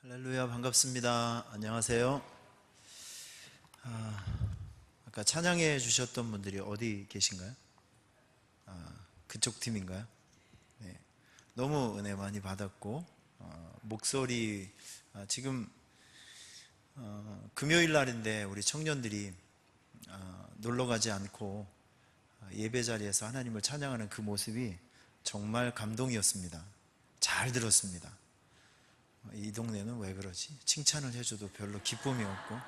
할렐루야, 반갑습니다. 안녕하세요. 아까 찬양해 주셨던 분들이 어디 계신가요? 그쪽 팀인가요? 네, 너무 은혜 많이 받았고 목소리 지금 금요일 날인데 우리 청년들이 놀러 가지 않고 예배 자리에서 하나님을 찬양하는 그 모습이 정말 감동이었습니다. 잘 들었습니다. 이 동네는 왜 그러지? 칭찬을 해줘도 별로 기쁨이 없고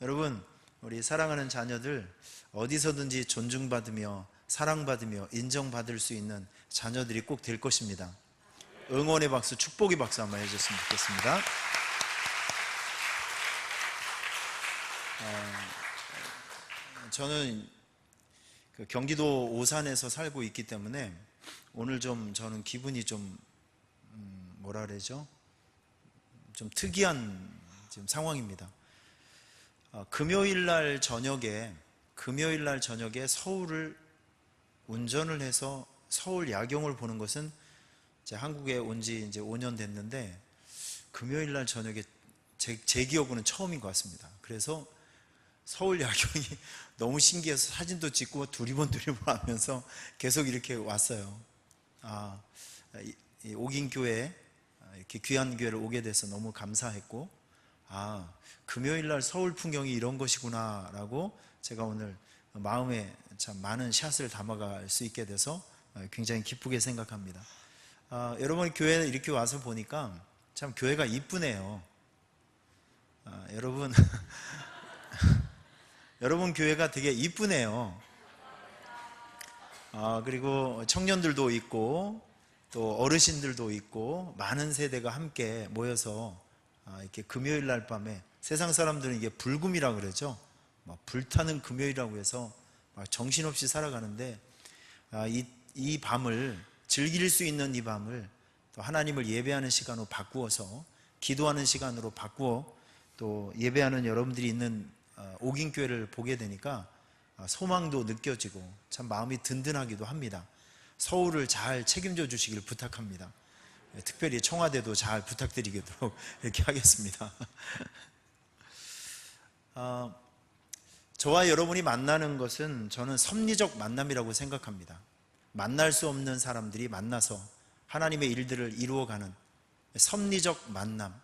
여러분, 우리 사랑하는 자녀들 어디서든지 존중받으며 사랑받으며 인정받을 수 있는 자녀들이 꼭 될 것입니다. 응원의 박수, 축복의 박수 한번 해줬으면 좋겠습니다. 저는 경기도 오산에서 살고 있기 때문에 오늘 저는 기분이 좀 뭐라 그러죠? 좀 특이한 지금 상황입니다. 금요일 날 저녁에 서울을 운전을 해서 서울 야경을 보는 것은 이제 한국에 온 지 이제 5년 됐는데 금요일 날 저녁에 제 기억으로는 처음인 것 같습니다. 그래서 서울 야경이 너무 신기해서 사진도 찍고 두리번 하면서 계속 이렇게 왔어요. 이 옥인교회 이렇게 귀한 교회를 오게 돼서 너무 감사했고 금요일 날 서울 풍경이 이런 것이구나 라고 제가 오늘 마음에 참 많은 샷을 담아갈 수 있게 돼서 굉장히 기쁘게 생각합니다. 여러분, 교회에 이렇게 와서 보니까 참 교회가 이쁘네요. 여러분 여러분 교회가 되게 이쁘네요. 그리고 청년들도 있고 또 어르신들도 있고 많은 세대가 함께 모여서 이렇게 금요일 날 밤에, 세상 사람들은 이게 불금이라고 그러죠. 막 불타는 금요일이라고 해서 막 정신없이 살아가는데 이 밤을 즐길 수 있는 이 밤을 또 하나님을 예배하는 시간으로 바꾸어서 기도하는 시간으로 바꾸어 또 예배하는 여러분들이 있는 옥인교회를 보게 되니까 소망도 느껴지고 참 마음이 든든하기도 합니다. 서울을 잘 책임져 주시길 부탁합니다. 특별히 청와대도 잘 부탁드리도록 이렇게 하겠습니다. 저와 여러분이 만나는 것은 저는 섭리적 만남이라고 생각합니다. 만날 수 없는 사람들이 만나서 하나님의 일들을 이루어가는 섭리적 만남.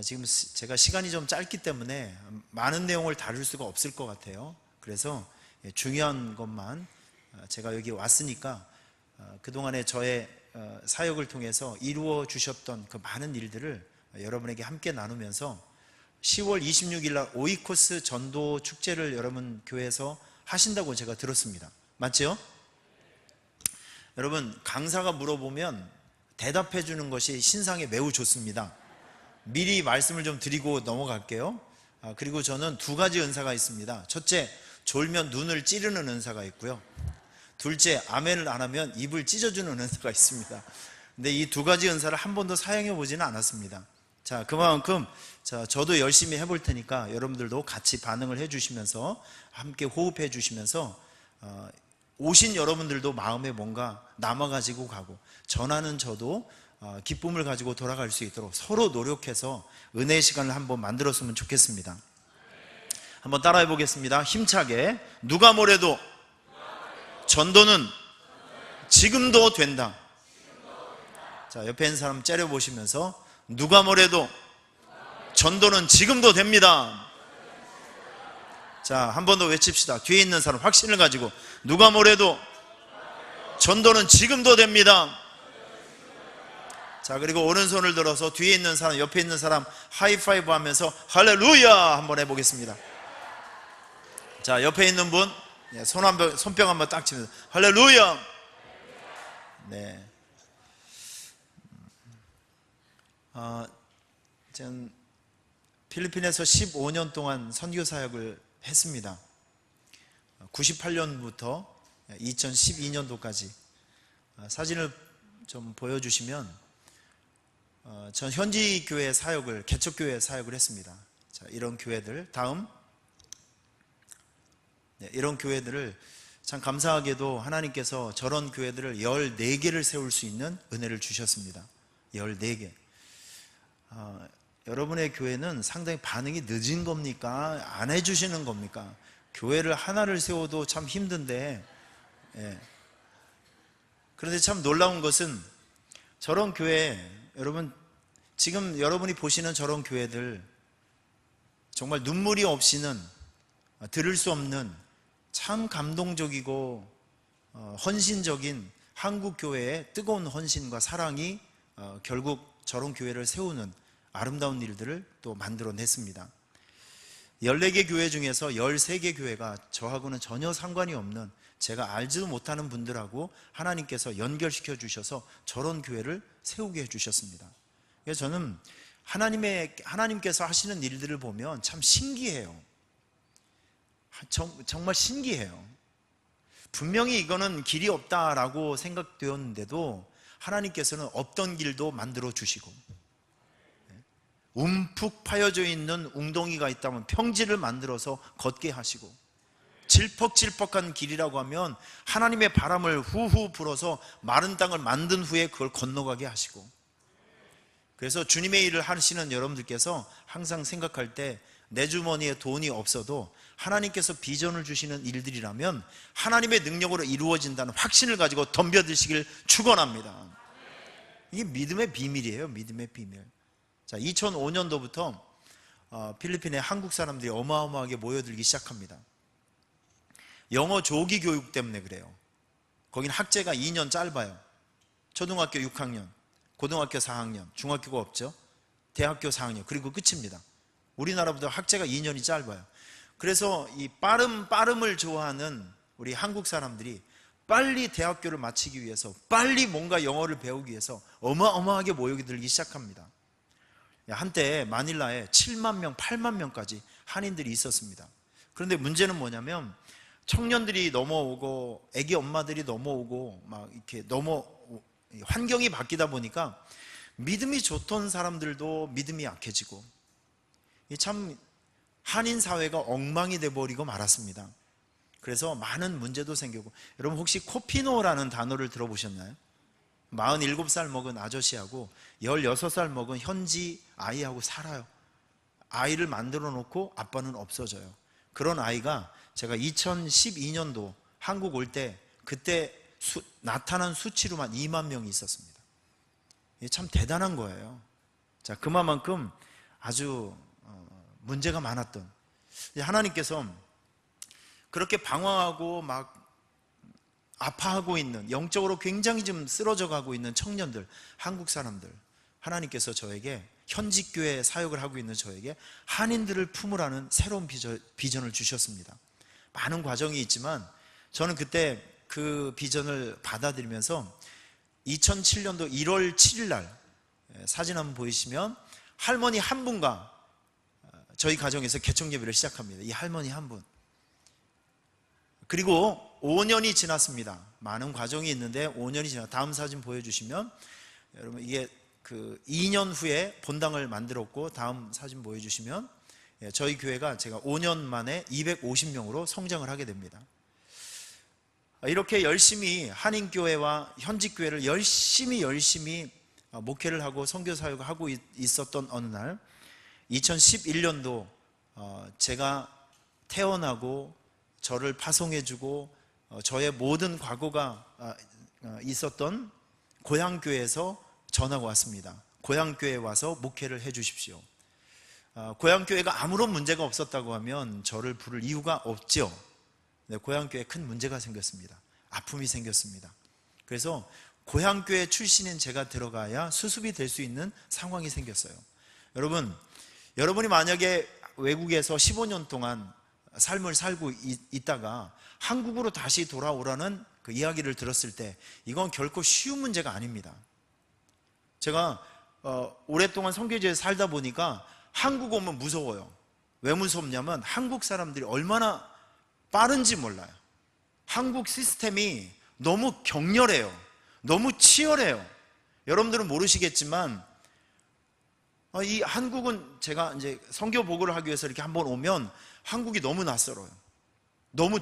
지금 제가 시간이 좀 짧기 때문에 많은 내용을 다룰 수가 없을 것 같아요. 그래서 중요한 것만, 제가 여기 왔으니까 그동안에 저의 사역을 통해서 이루어 주셨던 그 많은 일들을 여러분에게 함께 나누면서 10월 26일 날 오이코스 전도 축제를 여러분 교회에서 하신다고 제가 들었습니다. 맞죠? 여러분, 강사가 물어보면 대답해 주는 것이 신상에 매우 좋습니다. 미리 말씀을 좀 드리고 넘어갈게요. 그리고 저는 두 가지 은사가 있습니다. 첫째, 졸면 눈을 찌르는 은사가 있고요. 둘째, 아멘을 안 하면 입을 찢어주는 은사가 있습니다. 근데 이 두 가지 은사를 한 번도 사용해 보지는 않았습니다. 자, 그만큼 저도 열심히 해볼 테니까 여러분들도 같이 반응을 해주시면서 함께 호흡해 주시면서 오신 여러분들도 마음에 뭔가 남아가지고 가고 전하는 저도 기쁨을 가지고 돌아갈 수 있도록 서로 노력해서 은혜의 시간을 한번 만들었으면 좋겠습니다. 한번 따라해 보겠습니다. 힘차게. 누가 뭐래도 전도는 지금도 된다. 자, 옆에 있는 사람 째려보시면서 누가 뭐래도 전도는 지금도 됩니다. 자, 한 번 더 외칩시다. 뒤에 있는 사람 확신을 가지고 누가 뭐래도 전도는 지금도 됩니다. 자, 그리고 오른손을 들어서 뒤에 있는 사람, 옆에 있는 사람 하이파이브 하면서 할렐루야 한번 해보겠습니다. 자, 옆에 있는 분 손뼉 한번 딱 치면서 할렐루야. 네. 저는 필리핀에서 15년 동안 선교 사역을 했습니다. 98년부터 2012년도까지 사진을 좀 보여주시면 전 현지 교회 사역을, 개척교회 사역을 했습니다. 자, 이런 교회들, 다음. 이런 교회들을 참 감사하게도 하나님께서 저런 교회들을 14개를 세울 수 있는 은혜를 주셨습니다. 14개. 여러분의 교회는 상당히 반응이 늦은 겁니까? 안 해주시는 겁니까? 교회를 하나를 세워도 참 힘든데, 예. 그런데 참 놀라운 것은 저런 교회, 여러분 지금 여러분이 보시는 저런 교회들 정말 눈물이 없이는 들을 수 없는 참 감동적이고 헌신적인 한국 교회의 뜨거운 헌신과 사랑이 결국 저런 교회를 세우는 아름다운 일들을 또 만들어냈습니다. 14개 교회 중에서 13개 교회가 저하고는 전혀 상관이 없는, 제가 알지도 못하는 분들하고 하나님께서 연결시켜 주셔서 저런 교회를 세우게 해주셨습니다. 그래서 저는 하나님께서 하시는 일들을 보면 참 신기해요. 정말 신기해요. 분명히 이거는 길이 없다라고 생각되었는데도 하나님께서는 없던 길도 만들어 주시고, 움푹 파여져 있는 웅덩이가 있다면 평지를 만들어서 걷게 하시고, 질퍽질퍽한 길이라고 하면 하나님의 바람을 후후 불어서 마른 땅을 만든 후에 그걸 건너가게 하시고, 그래서 주님의 일을 하시는 여러분들께서 항상 생각할 때 내 주머니에 돈이 없어도 하나님께서 비전을 주시는 일들이라면 하나님의 능력으로 이루어진다는 확신을 가지고 덤벼드시길 축원합니다. 이게 믿음의 비밀이에요. 믿음의 비밀. 자, 2005년도부터 필리핀에 한국 사람들이 어마어마하게 모여들기 시작합니다. 영어 조기 교육 때문에 그래요. 거긴 학제가 2년 짧아요. 초등학교 6학년, 고등학교 4학년, 중학교가 없죠. 대학교 4학년, 그리고 끝입니다. 우리나라보다 학제가 2년이 짧아요. 그래서 이 빠름을 좋아하는 우리 한국 사람들이 빨리 대학교를 마치기 위해서, 빨리 뭔가 영어를 배우기 위해서 어마어마하게 모여들기 시작합니다. 한때 마닐라에 7만 명, 8만 명까지 한인들이 있었습니다. 그런데 문제는 뭐냐면 청년들이 넘어오고 애기 엄마들이 넘어오고 막 이렇게 환경이 바뀌다 보니까 믿음이 좋던 사람들도 믿음이 약해지고, 참 한인 사회가 엉망이 돼버리고 말았습니다. 그래서 많은 문제도 생기고, 여러분 혹시 코피노라는 단어를 들어보셨나요? 47살 먹은 아저씨하고 16살 먹은 현지 아이하고 살아요. 아이를 만들어 놓고 아빠는 없어져요. 그런 아이가 제가 2012년도 한국 올 때 그때 나타난 수치로만 2만 명이 있었습니다. 이게 참 대단한 거예요. 자, 그만큼 아주 문제가 많았던, 하나님께서 그렇게 방황하고 막 아파하고 있는, 영적으로 굉장히 좀 쓰러져 가고 있는 청년들, 한국 사람들, 하나님께서 저에게, 현직교회 사역을 하고 있는 저에게 한인들을 품으라는 새로운 비전을 주셨습니다. 많은 과정이 있지만 저는 그때 그 비전을 받아들이면서 2007년도 1월 7일 날 사진 한번 보이시면 할머니 한 분과 저희 가정에서 개척 예배를 시작합니다. 이 할머니 한 분. 그리고 5년이 지났습니다. 많은 과정이 있는데 5년이 지나, 다음 사진 보여주시면, 여러분 이게 그 2년 후에 본당을 만들었고, 다음 사진 보여주시면 저희 교회가 제가 5년 만에 250명으로 성장을 하게 됩니다. 이렇게 열심히 한인교회와 현직교회를 열심히 목회를 하고 선교사역을 하고 있었던 어느 날, 2011년도 제가 태어나고 저를 파송해주고 저의 모든 과거가 있었던 고향교회에서 전화가 왔습니다. 고향교회에 와서 목회를 해주십시오. 고향교회가 아무런 문제가 없었다고 하면 저를 부를 이유가 없죠. 네, 고향교회에 큰 문제가 생겼습니다. 아픔이 생겼습니다. 그래서 고향교회 출신인 제가 들어가야 수습이 될 수 있는 상황이 생겼어요. 여러분이 만약에 외국에서 15년 동안 삶을 살고 있다가 한국으로 다시 돌아오라는 그 이야기를 들었을 때 이건 결코 쉬운 문제가 아닙니다. 제가 오랫동안 선교지에 살다 보니까 한국 오면 무서워요. 왜 무섭냐면 한국 사람들이 얼마나 빠른지 몰라요. 한국 시스템이 너무 격렬해요. 너무 치열해요. 여러분들은 모르시겠지만 이 한국은, 제가 이제 선교 보고를 하기 위해서 이렇게 한번 오면 한국이 너무 낯설어요. 너무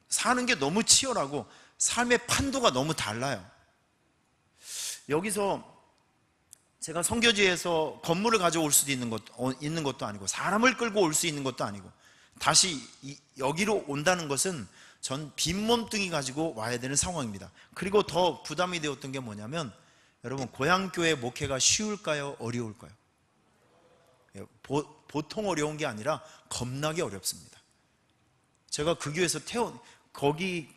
사는 게 너무 치열하고 삶의 판도가 너무 달라요. 여기서 제가 선교지에서 건물을 가져올 수도 있는 것도 아니고 사람을 끌고 올 수 있는 것도 아니고 다시 여기로 온다는 것은 전 빈몸뚱이 가지고 와야 되는 상황입니다. 그리고 더 부담이 되었던 게 뭐냐면, 여러분, 고향교회 목회가 쉬울까요? 어려울까요? 보통 어려운 게 아니라 겁나게 어렵습니다. 제가 그 교회에서 거기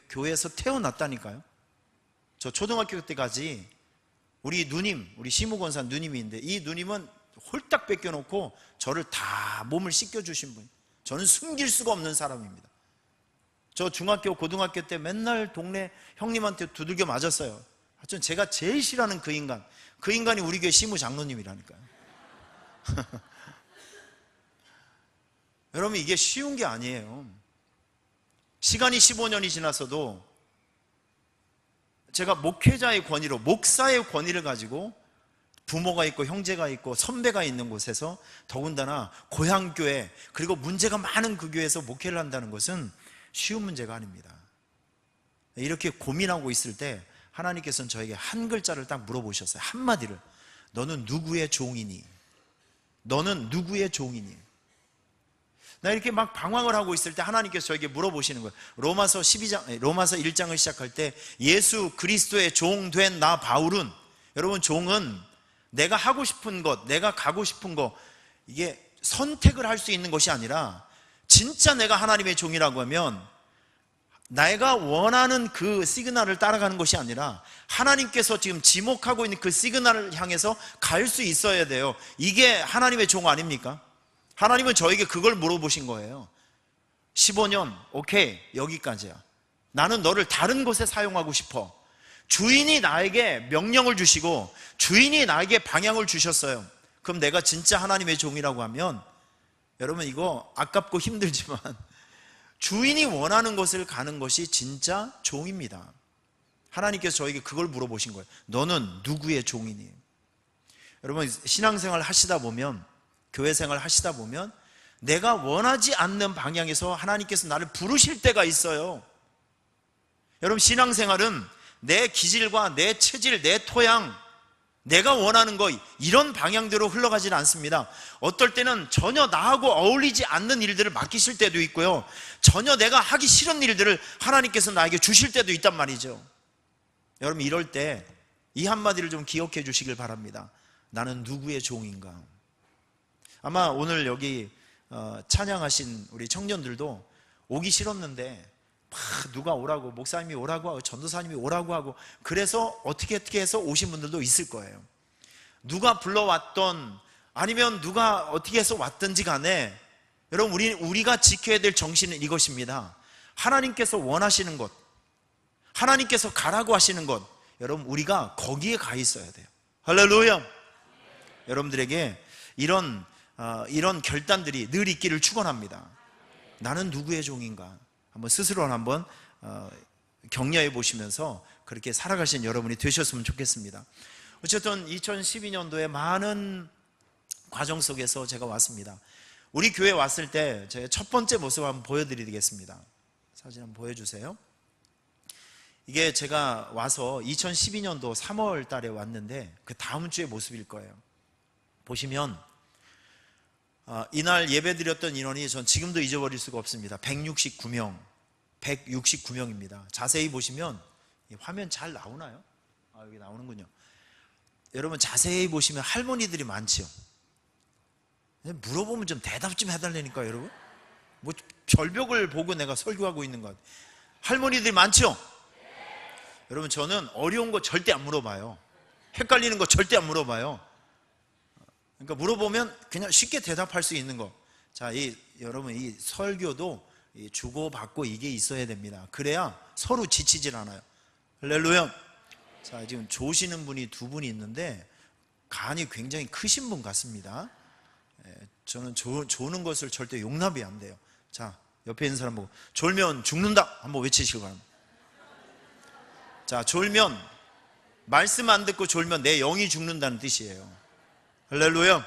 교회에서 태어났다니까요. 저 초등학교 때까지 우리 시무권사 누님이 있는데, 이 누님은 홀딱 뺏겨놓고 저를 다 몸을 씻겨주신 분. 저는 숨길 수가 없는 사람입니다. 저 중학교, 고등학교 때 맨날 동네 형님한테 두들겨 맞았어요. 하여튼 제가 제일 싫어하는 그 인간이 우리 교회 시무 장로님이라니까요. 여러분, 이게 쉬운 게 아니에요. 시간이 15년이 지나서도 제가 목회자의 권위로, 목사의 권위를 가지고 부모가 있고 형제가 있고 선배가 있는 곳에서, 더군다나 고향교회, 그리고 문제가 많은 그 교회에서 목회를 한다는 것은 쉬운 문제가 아닙니다. 이렇게 고민하고 있을 때 하나님께서는 저에게 한 글자를 딱 물어보셨어요. 한마디를. 너는 누구의 종이니? 너는 누구의 종이니? 나 이렇게 막 방황을 하고 있을 때 하나님께서 저에게 물어보시는 거예요. 로마서 1장을 시작할 때, 예수 그리스도의 종 된 나 바울은, 여러분, 종은 내가 하고 싶은 것, 내가 가고 싶은 것, 이게 선택을 할 수 있는 것이 아니라, 진짜 내가 하나님의 종이라고 하면 내가 원하는 그 시그널을 따라가는 것이 아니라 하나님께서 지금 지목하고 있는 그 시그널을 향해서 갈 수 있어야 돼요. 이게 하나님의 종 아닙니까? 하나님은 저에게 그걸 물어보신 거예요. 15년, 오케이, 여기까지야. 나는 너를 다른 곳에 사용하고 싶어. 주인이 나에게 명령을 주시고 주인이 나에게 방향을 주셨어요. 그럼 내가 진짜 하나님의 종이라고 하면, 여러분, 이거 아깝고 힘들지만 주인이 원하는 곳을 가는 것이 진짜 종입니다. 하나님께서 저에게 그걸 물어보신 거예요. 너는 누구의 종이니? 여러분, 신앙생활 하시다 보면, 교회 생활 하시다 보면 내가 원하지 않는 방향에서 하나님께서 나를 부르실 때가 있어요. 여러분, 신앙생활은 내 기질과 내 체질, 내 토양, 내가 원하는 거, 이런 방향대로 흘러가지는 않습니다. 어떨 때는 전혀 나하고 어울리지 않는 일들을 맡기실 때도 있고요, 전혀 내가 하기 싫은 일들을 하나님께서 나에게 주실 때도 있단 말이죠. 여러분, 이럴 때 이 한마디를 좀 기억해 주시길 바랍니다. 나는 누구의 종인가? 아마 오늘 여기 찬양하신 우리 청년들도 오기 싫었는데 막 누가 오라고, 목사님이 오라고 하고 전도사님이 오라고 하고, 그래서 어떻게 해서 오신 분들도 있을 거예요. 누가 불러왔던, 아니면 누가 어떻게 해서 왔든지 간에, 여러분, 우리가 지켜야 될 정신은 이것입니다. 하나님께서 원하시는 것, 하나님께서 가라고 하시는 것, 여러분, 우리가 거기에 가 있어야 돼요. 할렐루야. 여러분들에게 이런 결단들이 늘 있기를 축원합니다. 나는 누구의 종인가? 한번 스스로 한번 격려해 보시면서 그렇게 살아가신 여러분이 되셨으면 좋겠습니다. 어쨌든 2012년도에 많은 과정 속에서 제가 왔습니다. 우리 교회 왔을 때 제 첫 번째 모습을 한번 보여드리겠습니다. 사진 한번 보여주세요. 이게 제가 와서 2012년도 3월 달에 왔는데 그 다음 주의 모습일 거예요. 보시면 이날 예배드렸던 인원이 전 지금도 잊어버릴 수가 없습니다. 169명입니다. 자세히 보시면, 화면 잘 나오나요? 여기 나오는군요. 여러분, 자세히 보시면 할머니들이 많죠. 물어보면 좀 대답 좀 해달라니까, 여러분. 뭐 절벽을 보고 내가 설교하고 있는 것 같아요. 할머니들이 많죠? 여러분, 저는 어려운 거 절대 안 물어봐요. 헷갈리는 거 절대 안 물어봐요. 그러니까 물어보면 그냥 쉽게 대답할 수 있는 거. 자, 여러분, 이 설교도 주고받고 이게 있어야 됩니다. 그래야 서로 지치질 않아요. 할렐루야. 자, 지금 조시는 분이 두 분이 있는데 간이 굉장히 크신 분 같습니다. 저는 조는 것을 절대 용납이 안 돼요. 자, 옆에 있는 사람 보고 졸면 죽는다 한번 외치시기 바랍니다. 자, 졸면, 말씀 안 듣고 졸면 내 영이 죽는다는 뜻이에요. 할렐루야.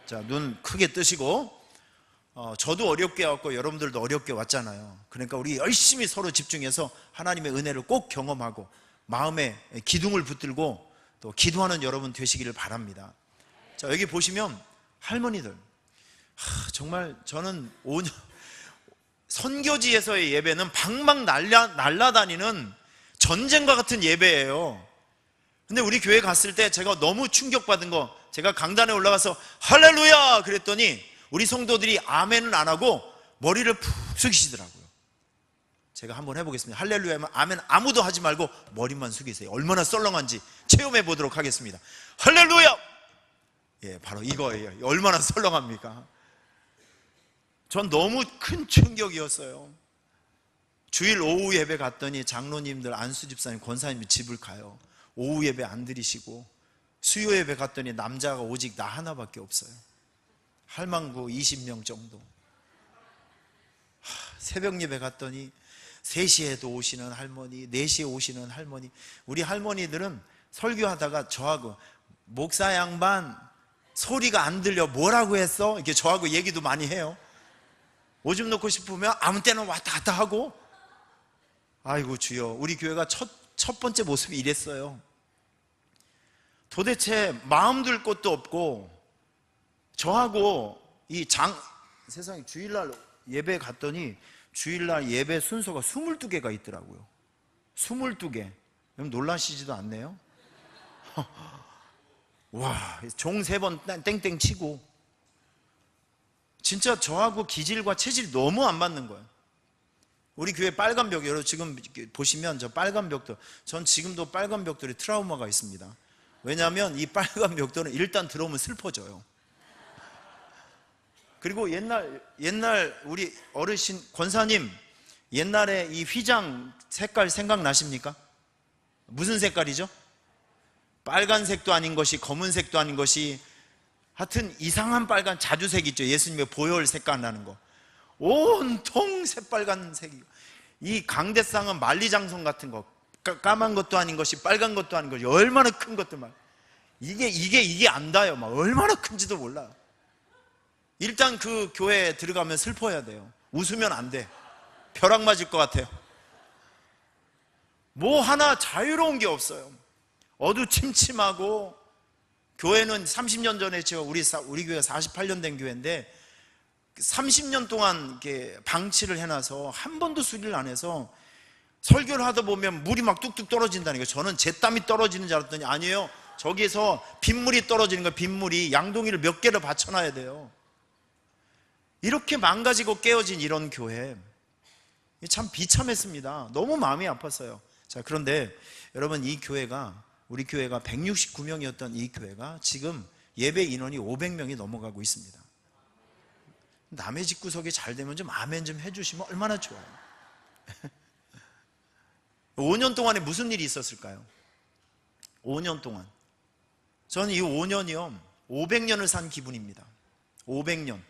자, 눈 크게 뜨시고, 저도 어렵게 왔고 여러분들도 어렵게 왔잖아요. 그러니까 우리 열심히 서로 집중해서 하나님의 은혜를 꼭 경험하고 마음에 기둥을 붙들고 또 기도하는 여러분 되시기를 바랍니다. 자, 여기 보시면 할머니들, 정말 저는 선교지에서의 예배는 방방 날라다니는 전쟁과 같은 예배예요. 근데 우리 교회 갔을 때 제가 너무 충격받은 거, 제가 강단에 올라가서 할렐루야 그랬더니 우리 성도들이 아멘은 안 하고 머리를 푹 숙이시더라고요. 제가 한번 해보겠습니다. 할렐루야 하면 아멘 아무도 하지 말고 머리만 숙이세요. 얼마나 썰렁한지 체험해 보도록 하겠습니다. 할렐루야! 예, 바로 이거예요. 얼마나 썰렁합니까? 전 너무 큰 충격이었어요. 주일 오후 예배 갔더니 장로님들, 안수 집사님, 권사님이 집을 가요. 오후 예배 안 드리시고, 수요 예배 갔더니 남자가 오직 나 하나밖에 없어요. 할망구 20명 정도. 새벽 예배 갔더니 3시에도 오시는 할머니, 4시에 오시는 할머니. 우리 할머니들은 설교하다가 저하고, 목사 양반 소리가 안 들려, 뭐라고 했어? 이렇게 저하고 얘기도 많이 해요. 오줌 넣고 싶으면 아무 때나 왔다 갔다 하고. 아이고 주여, 우리 교회가 첫 번째 모습이 이랬어요. 도대체 마음 둘 곳도 없고, 저하고 세상에 주일날 예배 갔더니 주일날 예배 순서가 22개가 있더라고요. 22개. 여러분 놀라시지도 않네요. 와, 종 3번 땡땡 치고. 진짜 저하고 기질과 체질이 너무 안 맞는 거예요. 우리 교회 빨간 벽, 여러분 지금 보시면 저 빨간 벽돌, 전 지금도 빨간 벽돌에 트라우마가 있습니다. 왜냐하면 이 빨간 벽돌은 일단 들어오면 슬퍼져요. 그리고 옛날 우리 어르신 권사님, 옛날에 이 휘장 색깔 생각나십니까? 무슨 색깔이죠? 빨간색도 아닌 것이, 검은색도 아닌 것이, 하여튼 이상한 빨간 자주색 있죠. 예수님의 보혈 색깔 나는 거. 온통 새빨간색이고, 이 강대상은 만리장성 같은 거, 까만 것도 아닌 것이, 빨간 것도 아닌 것이, 얼마나 큰 것들만, 이게 안 닿아요. 막 얼마나 큰지도 몰라요. 일단 그 교회에 들어가면 슬퍼야 돼요. 웃으면 안 돼. 벼락 맞을 것 같아요. 뭐 하나 자유로운 게 없어요. 어두침침하고, 교회는 30년 전에 우리 교회가 48년 된 교회인데 30년 동안 이렇게 방치를 해놔서 한 번도 수리를 안 해서 설교를 하다 보면 물이 막 뚝뚝 떨어진다는 거예요. 저는 제 땀이 떨어지는 줄 알았더니 아니에요. 저기에서 빗물이 떨어지는 거예요. 빗물이 양동이를 몇 개를 받쳐놔야 돼요. 이렇게 망가지고 깨어진 이런 교회, 참 비참했습니다. 너무 마음이 아팠어요. 자, 그런데 여러분, 이 교회가, 우리 교회가 169명이었던 이 교회가 지금 예배 인원이 500명이 넘어가고 있습니다. 남의 집구석이 잘 되면 좀 아멘 좀 해주시면 얼마나 좋아요. 5년 동안에 무슨 일이 있었을까요? 5년 동안, 저는 이 5년이요 500년을 산 기분입니다. 500년.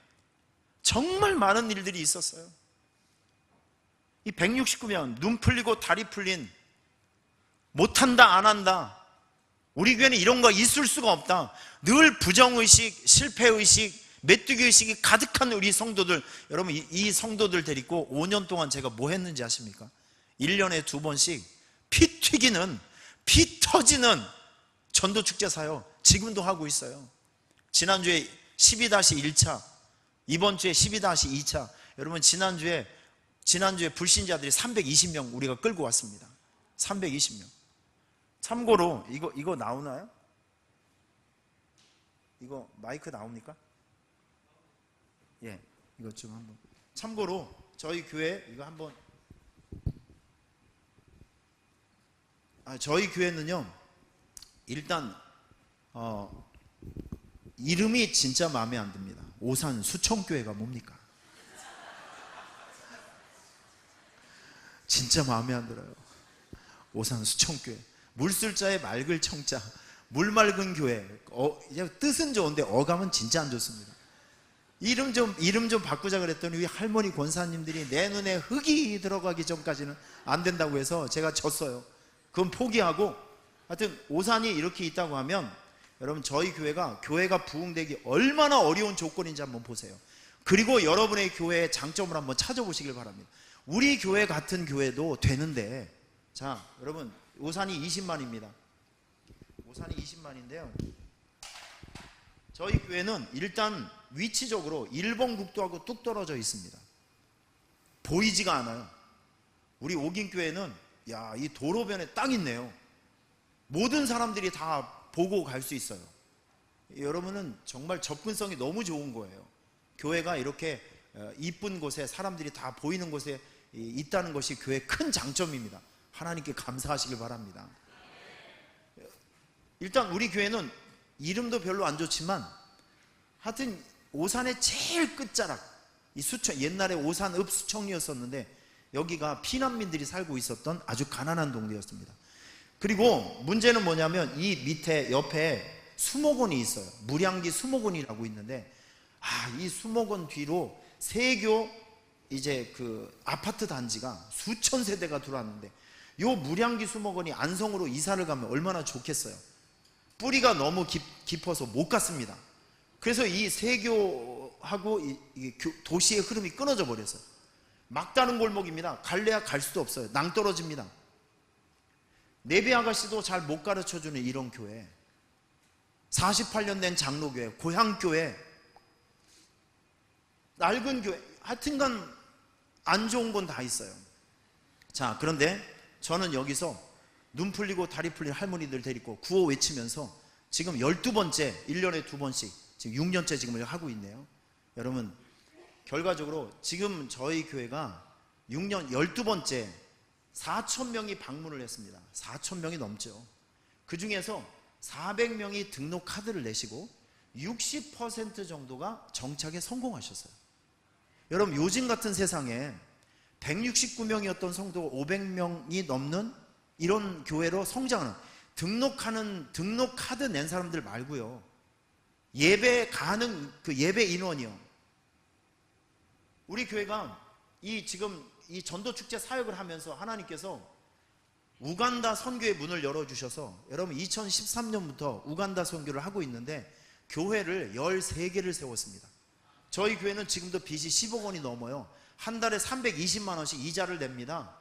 정말 많은 일들이 있었어요. 이 169명, 눈 풀리고 다리 풀린, 못한다 안 한다, 우리 교회는 이런 거 있을 수가 없다, 늘 부정의식, 실패의식, 메뚜기의식이 가득한 우리 성도들, 여러분 이 성도들 데리고 5년 동안 제가 뭐 했는지 아십니까? 1년에 2번씩 피 튀기는, 피 터지는 전도축제 사요. 지금도 하고 있어요. 지난주에 12-1차, 이번 주에 12-2차. 여러분 지난주에 불신자들이 320명 우리가 끌고 왔습니다. 320명. 참고로 이거 나오나요? 이거 마이크 나옵니까? 예, 이것 좀 한번. 참고로 저희 교회 이거 한번, 저희 교회는요 일단 이름이 진짜 마음에 안 듭니다. 오산 수청교회가 뭡니까? 진짜 마음에 안 들어요. 오산 수청교회. 물술자에 맑을 청자, 물 맑은 교회. 뜻은 좋은데 어감은 진짜 안 좋습니다. 이름 좀 바꾸자 그랬더니 우리 할머니 권사님들이 내 눈에 흙이 들어가기 전까지는 안 된다고 해서 제가 졌어요. 그건 포기하고, 하여튼 오산이 이렇게 있다고 하면 여러분 저희 교회가 부흥되기 얼마나 어려운 조건인지 한번 보세요. 그리고 여러분의 교회의 장점을 한번 찾아보시길 바랍니다. 우리 교회 같은 교회도 되는데, 자 여러분 오산이 20만입니다. 오산이 20만인데요. 저희 교회는 일단 위치적으로 일본 국도하고 뚝 떨어져 있습니다. 보이지가 않아요. 우리 옥인교회는 이 도로변에 딱 있네요. 모든 사람들이 다 보고 갈 수 있어요. 여러분은 정말 접근성이 너무 좋은 거예요. 교회가 이렇게 이쁜 곳에 사람들이 다 보이는 곳에 있다는 것이 교회의 큰 장점입니다. 하나님께 감사하시길 바랍니다. 일단 우리 교회는 이름도 별로 안 좋지만 하여튼 오산의 제일 끝자락, 이 수청, 옛날에 오산읍 수청리였었는데 여기가 피난민들이 살고 있었던 아주 가난한 동네였습니다. 그리고 문제는 뭐냐면 이 밑에 옆에 수목원이 있어요. 무량기 수목원이라고 있는데 이 수목원 뒤로 세교 이제 그 아파트 단지가 수천 세대가 들어왔는데 요 무량기 수목원이 안성으로 이사를 가면 얼마나 좋겠어요. 뿌리가 너무 깊어서 못 갔습니다. 그래서 이 세교하고 이 도시의 흐름이 끊어져 버렸어요. 막다른 골목입니다. 갈래야 갈 수도 없어요. 낭떠러집니다. 내비 아가씨도 잘 못 가르쳐주는 이런 교회, 48년 된 장로교회, 고향교회, 낡은 교회, 하여튼간 안 좋은 건 다 있어요. 자, 그런데 저는 여기서 눈 풀리고 다리 풀린 할머니들 데리고 구호 외치면서 지금 12번째, 1년에 2번씩 지금 6년째 지금 하고 있네요. 여러분, 결과적으로 지금 저희 교회가 6년 12번째 4,000명이 방문을 했습니다. 4,000명이 넘죠. 그 중에서 400명이 등록 카드를 내시고 60% 정도가 정착에 성공하셨어요. 여러분, 요즘 같은 세상에 169명이었던 성도 500명이 넘는 이런 교회로 성장하는, 등록 카드 낸 사람들 말고요, 예배 가는 그 예배 인원이요. 우리 교회가 지금 이 전도축제 사역을 하면서 하나님께서 우간다 선교의 문을 열어주셔서 여러분 2013년부터 우간다 선교를 하고 있는데 교회를 13개를 세웠습니다. 저희 교회는 지금도 빚이 10억 원이 넘어요. 한 달에 320만 원씩 이자를 냅니다.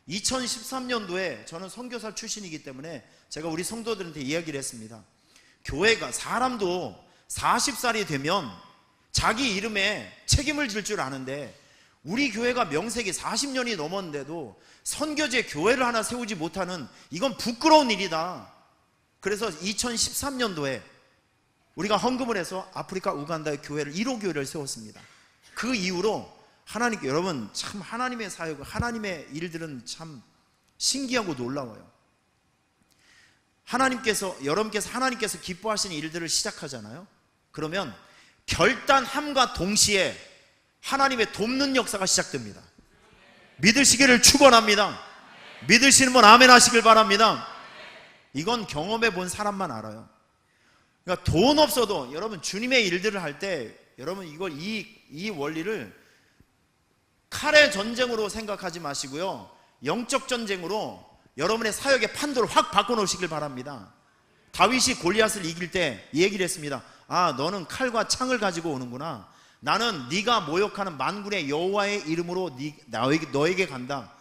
2013년도에 저는 선교사 출신이기 때문에 제가 우리 성도들한테 이야기를 했습니다. 교회가, 사람도 40살이 되면 자기 이름에 책임을 질 줄 아는데 우리 교회가 명색이 40년이 넘었는데도 선교제 교회를 하나 세우지 못하는, 이건 부끄러운 일이다. 그래서 2013년도에 우리가 헌금을 해서 아프리카 우간다의 교회를 1호 교회를 세웠습니다. 그 이후로 하나님께, 여러분 참 하나님의 사역, 하나님의 일들은 참 신기하고 놀라워요. 여러분께서 하나님께서 기뻐하시는 일들을 시작하잖아요. 그러면 결단함과 동시에 하나님의 돕는 역사가 시작됩니다. 믿으시기를 축원합니다. 믿으시는 분 아멘 하시길 바랍니다. 이건 경험해 본 사람만 알아요. 그러니까 돈 없어도 여러분 주님의 일들을 할 때 여러분 이 원리를 칼의 전쟁으로 생각하지 마시고요, 영적 전쟁으로 여러분의 사역의 판도를 확 바꿔놓으시길 바랍니다. 다윗이 골리앗을 이길 때 얘기를 했습니다. 너는 칼과 창을 가지고 오는구나. 나는 네가 모욕하는 만군의 여호와의 이름으로 너에게 간다.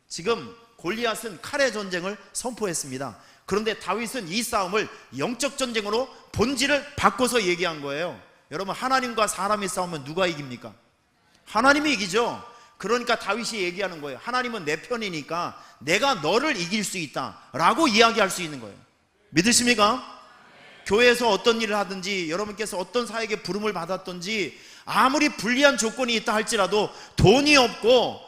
지금 골리앗은 칼의 전쟁을 선포했습니다. 그런데 다윗은 이 싸움을 영적 전쟁으로 본질을 바꿔서 얘기한 거예요. 여러분, 하나님과 사람이 싸우면 누가 이깁니까? 하나님이 이기죠. 그러니까 다윗이 얘기하는 거예요. 하나님은 내 편이니까 내가 너를 이길 수 있다 라고 이야기할 수 있는 거예요. 믿으십니까? 교회에서 어떤 일을 하든지, 여러분께서 어떤 사역에 부름을 받았든지, 아무리 불리한 조건이 있다 할지라도, 돈이 없고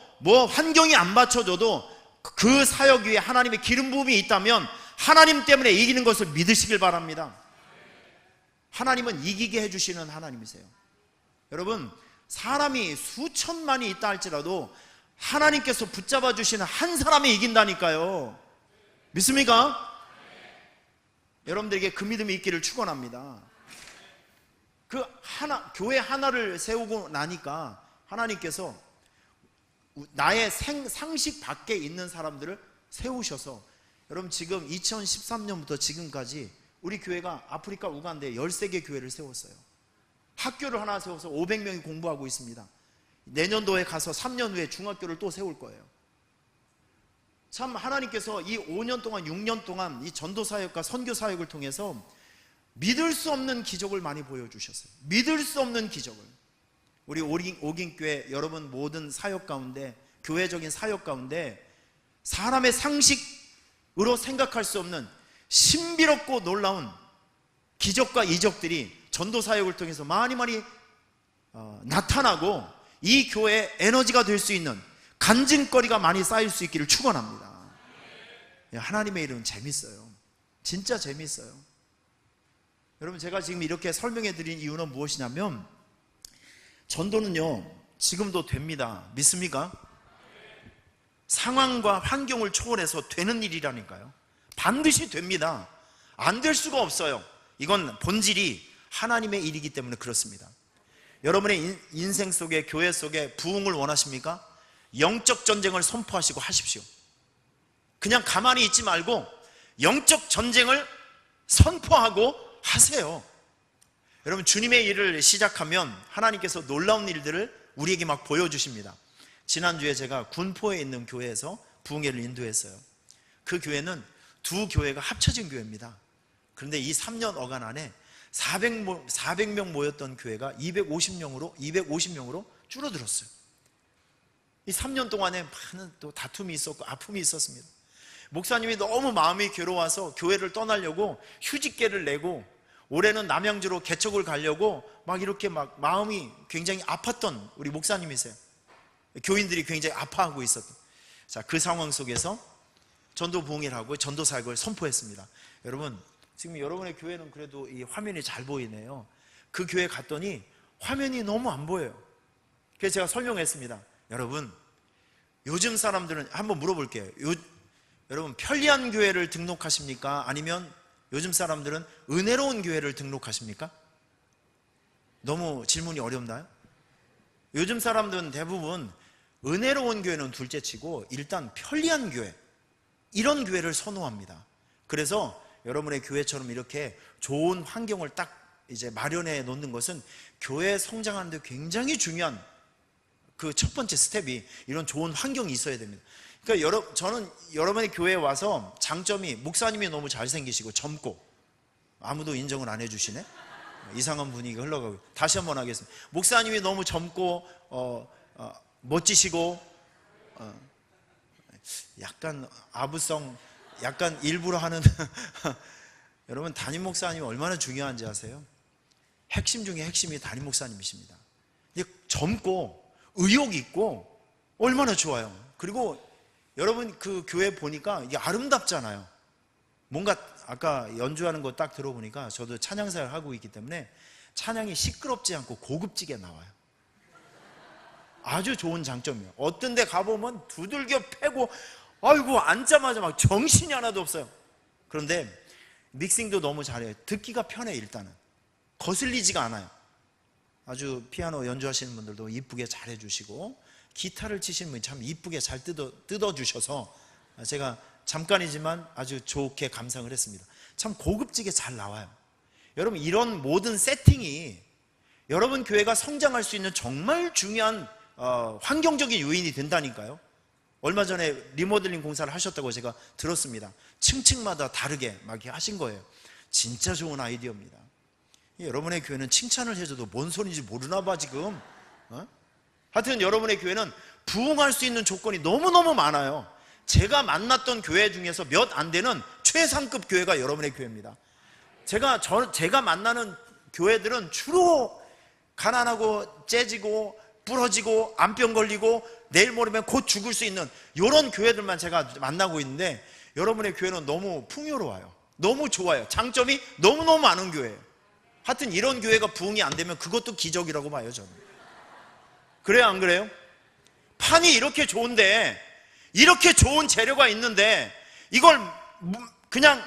환경이 안 받쳐줘도 그 사역 위에 하나님의 기름 부음이 있다면 하나님 때문에 이기는 것을 믿으시길 바랍니다. 하나님은 이기게 해주시는 하나님이세요. 여러분, 사람이 수천만이 있다 할지라도 하나님께서 붙잡아 주시는 한 사람이 이긴다니까요. 믿습니까? 여러분들에게 그 믿음이 있기를 축원합니다. 교회 하나를 세우고 나니까 하나님께서 나의 상식 밖에 있는 사람들을 세우셔서, 여러분 지금 2013년부터 지금까지 우리 교회가 아프리카 우간다에 13개 교회를 세웠어요. 학교를 하나 세워서 500명이 공부하고 있습니다. 내년도에 가서 3년 후에 중학교를 또 세울 거예요. 참 하나님께서 이 5년 동안 6년 동안 이 전도 사역과 선교 사역을 통해서 믿을 수 없는 기적을 많이 보여주셨어요. 믿을 수 없는 기적을. 우리 오긴교회 여러분 모든 사역 가운데, 교회적인 사역 가운데 사람의 상식으로 생각할 수 없는 신비롭고 놀라운 기적과 이적들이 전도 사역을 통해서 많이 나타나고 이 교회의 에너지가 될 수 있는 간증거리가 많이 쌓일 수 있기를 축원합니다. 하나님의 일은 재밌어요. 진짜 재밌어요. 여러분, 제가 지금 이렇게 설명해 드린 이유는 무엇이냐면, 전도는요 지금도 됩니다. 믿습니까? 상황과 환경을 초월해서 되는 일이라니까요. 반드시 됩니다. 안 될 수가 없어요. 이건 본질이 하나님의 일이기 때문에 그렇습니다. 여러분의 인생 속에, 교회 속에 부흥을 원하십니까? 영적 전쟁을 선포하시고 하십시오. 그냥 가만히 있지 말고 영적 전쟁을 선포하고 하세요. 여러분, 주님의 일을 시작하면 하나님께서 놀라운 일들을 우리에게 막 보여주십니다. 지난주에 제가 군포에 있는 교회에서 부흥회를 인도했어요. 그 교회는 두 교회가 합쳐진 교회입니다. 그런데 이 3년 어간 안에 400명 모였던 교회가 250명으로 줄어들었어요. 이 3년 동안에 많은 또 다툼이 있었고 아픔이 있었습니다. 목사님이 너무 마음이 괴로워서 교회를 떠나려고 휴직계를 내고, 올해는 남양주로 개척을 가려고 막 이렇게 막 마음이 굉장히 아팠던 우리 목사님이세요. 교인들이 굉장히 아파하고 있었던. 자, 그 상황 속에서 전도 부흥회를 하고 전도 사역을 선포했습니다. 여러분, 지금 여러분의 교회는 그래도 이 화면이 잘 보이네요. 그 교회 갔더니 화면이 너무 안 보여요. 그래서 제가 설명했습니다. 여러분, 요즘 사람들은 한번 물어볼게요. 여러분, 편리한 교회를 등록하십니까? 아니면 요즘 사람들은 은혜로운 교회를 등록하십니까? 너무 질문이 어렵나요? 요즘 사람들은 대부분 은혜로운 교회는 둘째치고 일단 편리한 교회, 이런 교회를 선호합니다. 그래서 여러분의 교회처럼 이렇게 좋은 환경을 딱 이제 마련해 놓는 것은 교회 성장하는 데 굉장히 중요한 그 첫 번째 스텝이 이런 좋은 환경이 있어야 됩니다. 그러니까 저는 여러분의 교회에 와서 장점이, 목사님이 너무 잘생기시고 젊고, 아무도 인정을 안 해주시네. 이상한 분위기가 흘러가고. 다시 한번 하겠습니다. 목사님이 너무 젊고 멋지시고, 약간 아부성, 약간 일부러 하는 여러분, 담임 목사님이 얼마나 중요한지 아세요? 핵심 중에 핵심이 담임 목사님이십니다. 젊고 의욕 있고 얼마나 좋아요. 그리고 여러분, 그 교회 보니까 이게 아름답잖아요. 뭔가 아까 연주하는 거 딱 들어보니까, 저도 찬양사를 하고 있기 때문에 찬양이 시끄럽지 않고 고급지게 나와요. 아주 좋은 장점이에요. 어떤 데 가보면 두들겨 패고, 아이고, 앉자마자 막 정신이 하나도 없어요. 그런데 믹싱도 너무 잘해요. 듣기가 편해. 일단은 거슬리지가 않아요. 아주 피아노 연주하시는 분들도 이쁘게 잘 해주시고, 기타를 치시는 분이 참 이쁘게 잘 뜯어주셔서 제가 잠깐이지만 아주 좋게 감상을 했습니다. 참 고급지게 잘 나와요. 여러분, 이런 모든 세팅이 여러분 교회가 성장할 수 있는 정말 중요한 환경적인 요인이 된다니까요. 얼마 전에 리모델링 공사를 하셨다고 제가 들었습니다. 층층마다 다르게 막 이렇게 하신 거예요. 진짜 좋은 아이디어입니다. 여러분의 교회는 칭찬을 해줘도 뭔 소리인지 모르나 봐 지금. 하여튼 여러분의 교회는 부흥할 수 있는 조건이 너무너무 많아요. 제가 만났던 교회 중에서 몇 안 되는 최상급 교회가 여러분의 교회입니다. 제가 만나는 교회들은 주로 가난하고 째지고 부러지고 암병 걸리고 내일 모레면 곧 죽을 수 있는 이런 교회들만 제가 만나고 있는데, 여러분의 교회는 너무 풍요로워요. 너무 좋아요. 장점이 너무너무 많은 교회예요. 하여튼 이런 교회가 부흥이 안 되면 그것도 기적이라고 봐요, 저는. 그래요, 안 그래요? 판이 이렇게 좋은데, 이렇게 좋은 재료가 있는데 이걸 그냥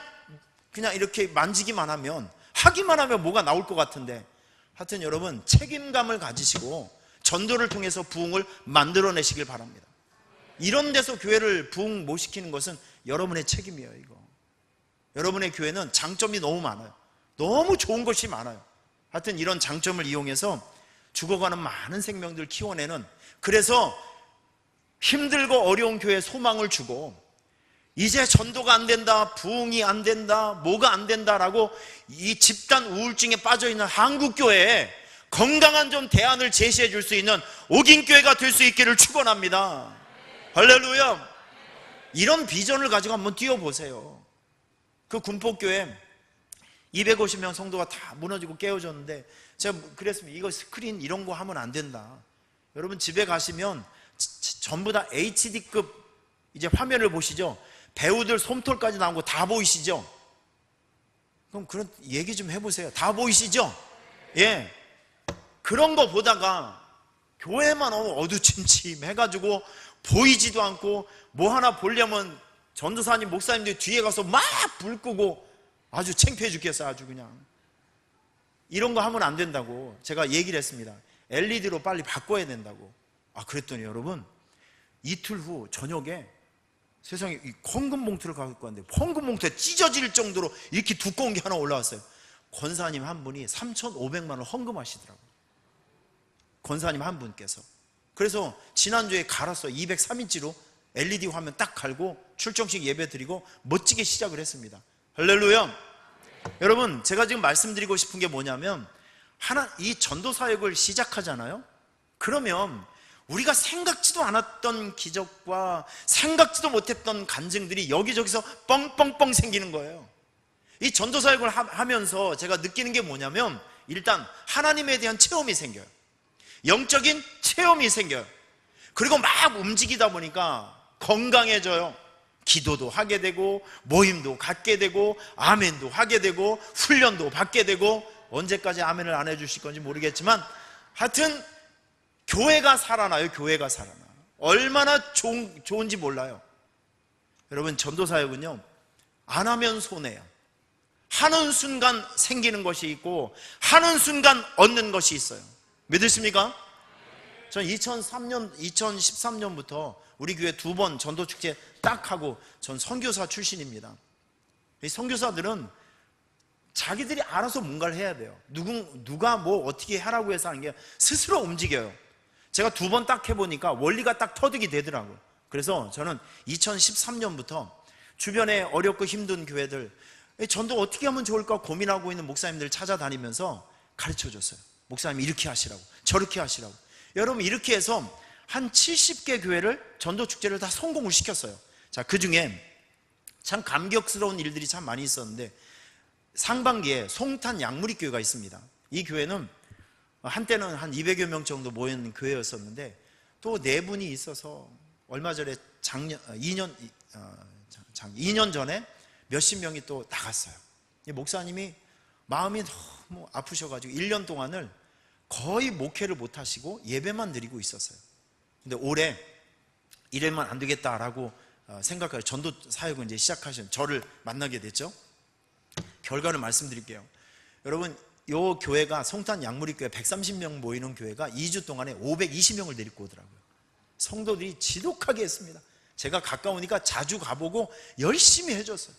이렇게 만지기만 하면, 하기만 하면 뭐가 나올 것 같은데, 하여튼 여러분 책임감을 가지시고 전도를 통해서 부흥을 만들어내시길 바랍니다. 이런 데서 교회를 부흥 못 시키는 것은 여러분의 책임이에요. 이거 여러분의 교회는 장점이 너무 많아요. 너무 좋은 것이 많아요. 하여튼 이런 장점을 이용해서 죽어가는 많은 생명들 키워내는, 그래서 힘들고 어려운 교회에 소망을 주고 이제 전도가 안 된다, 부흥이 안 된다, 뭐가 안 된다라고 이 집단 우울증에 빠져있는 한국교회에 건강한 좀 대안을 제시해 줄 수 있는 옥인교회가 될 수 있기를 축원합니다. 할렐루야. 이런 비전을 가지고 한번 뛰어보세요. 그 군포교회 250명 성도가 다 무너지고 깨어졌는데 제가 그랬습니다. 이거 스크린 이런 거 하면 안 된다. 여러분 집에 가시면 전부 다 HD급 이제 화면을 보시죠. 배우들 솜털까지 나온 거 다 보이시죠? 그럼 그런 얘기 좀 해보세요. 다 보이시죠? 예. 그런 거 보다가 교회만 너무 어두침침해가지고 보이지도 않고 뭐 하나 보려면 전도사님 목사님들 뒤에 가서 막 불 끄고 아주 창피해 죽겠어. 아주 그냥 이런 거 하면 안 된다고 제가 얘기를 했습니다. LED로 빨리 바꿔야 된다고. 그랬더니 여러분 이틀 후 저녁에 세상에 이 헌금 봉투를 갖고 왔는데 헌금 봉투에 찢어질 정도로 이렇게 두꺼운 게 하나 올라왔어요. 권사님 한 분이 3,500만 원 헌금하시더라고요. 권사님 한 분께서. 그래서 지난주에 갈았어요. 203인치로 LED 화면 딱 갈고 출정식 예배 드리고 멋지게 시작을 했습니다. 할렐루야. 여러분 제가 지금 말씀드리고 싶은 게 뭐냐면 이 전도 사역을 시작하잖아요. 그러면 우리가 생각지도 않았던 기적과 생각지도 못했던 간증들이 여기저기서 뻥뻥뻥 생기는 거예요. 이 전도 사역을 하면서 제가 느끼는 게 뭐냐면 일단 하나님에 대한 체험이 생겨요. 영적인 체험이 생겨요. 그리고 막 움직이다 보니까 건강해져요. 기도도 하게 되고 모임도 갖게 되고 아멘도 하게 되고 훈련도 받게 되고 언제까지 아멘을 안 해주실 건지 모르겠지만 하여튼 교회가 살아나요. 교회가 살아나. 얼마나 좋은지 몰라요. 여러분 전도사역은요 안 하면 손해요. 하는 순간 생기는 것이 있고 하는 순간 얻는 것이 있어요. 믿으십니까? 전 2013년부터 우리 교회 2번 전도축제 딱 하고 전 선교사 출신입니다. 이 선교사들은 자기들이 알아서 뭔가를 해야 돼요. 누가 뭐 어떻게 하라고 해서 하는 게 스스로 움직여요. 제가 2번 딱 해보니까 원리가 딱 터득이 되더라고요. 그래서 저는 2013년부터 주변에 어렵고 힘든 교회들 전도 어떻게 하면 좋을까 고민하고 있는 목사님들 찾아다니면서 가르쳐줬어요. 목사님 이렇게 하시라고 저렇게 하시라고. 여러분 이렇게 해서 한 70개 교회를 전도축제를 다 성공을 시켰어요. 자, 그 중에 참 감격스러운 일들이 참 많이 있었는데 상반기에 송탄 양무리교회가 있습니다. 이 교회는 한때는 한 200여 명 정도 모인 교회였었는데 또 4분이 있어서 얼마 전에 2년 전에 몇십 명이 또 나갔어요. 목사님이 마음이 너무 아프셔가지고 1년 동안을 거의 목회를 못 하시고 예배만 드리고 있었어요. 근데 올해 이래만 안 되겠다라고 생각하여 전도 사역을 이제 시작하신 저를 만나게 됐죠. 결과를 말씀드릴게요. 여러분 이 교회가 송탄 양무리교회 130명 모이는 교회가 2주 동안에 520명을 데리고 오더라고요. 성도들이 지독하게 했습니다. 제가 가까우니까 자주 가보고 열심히 해줬어요.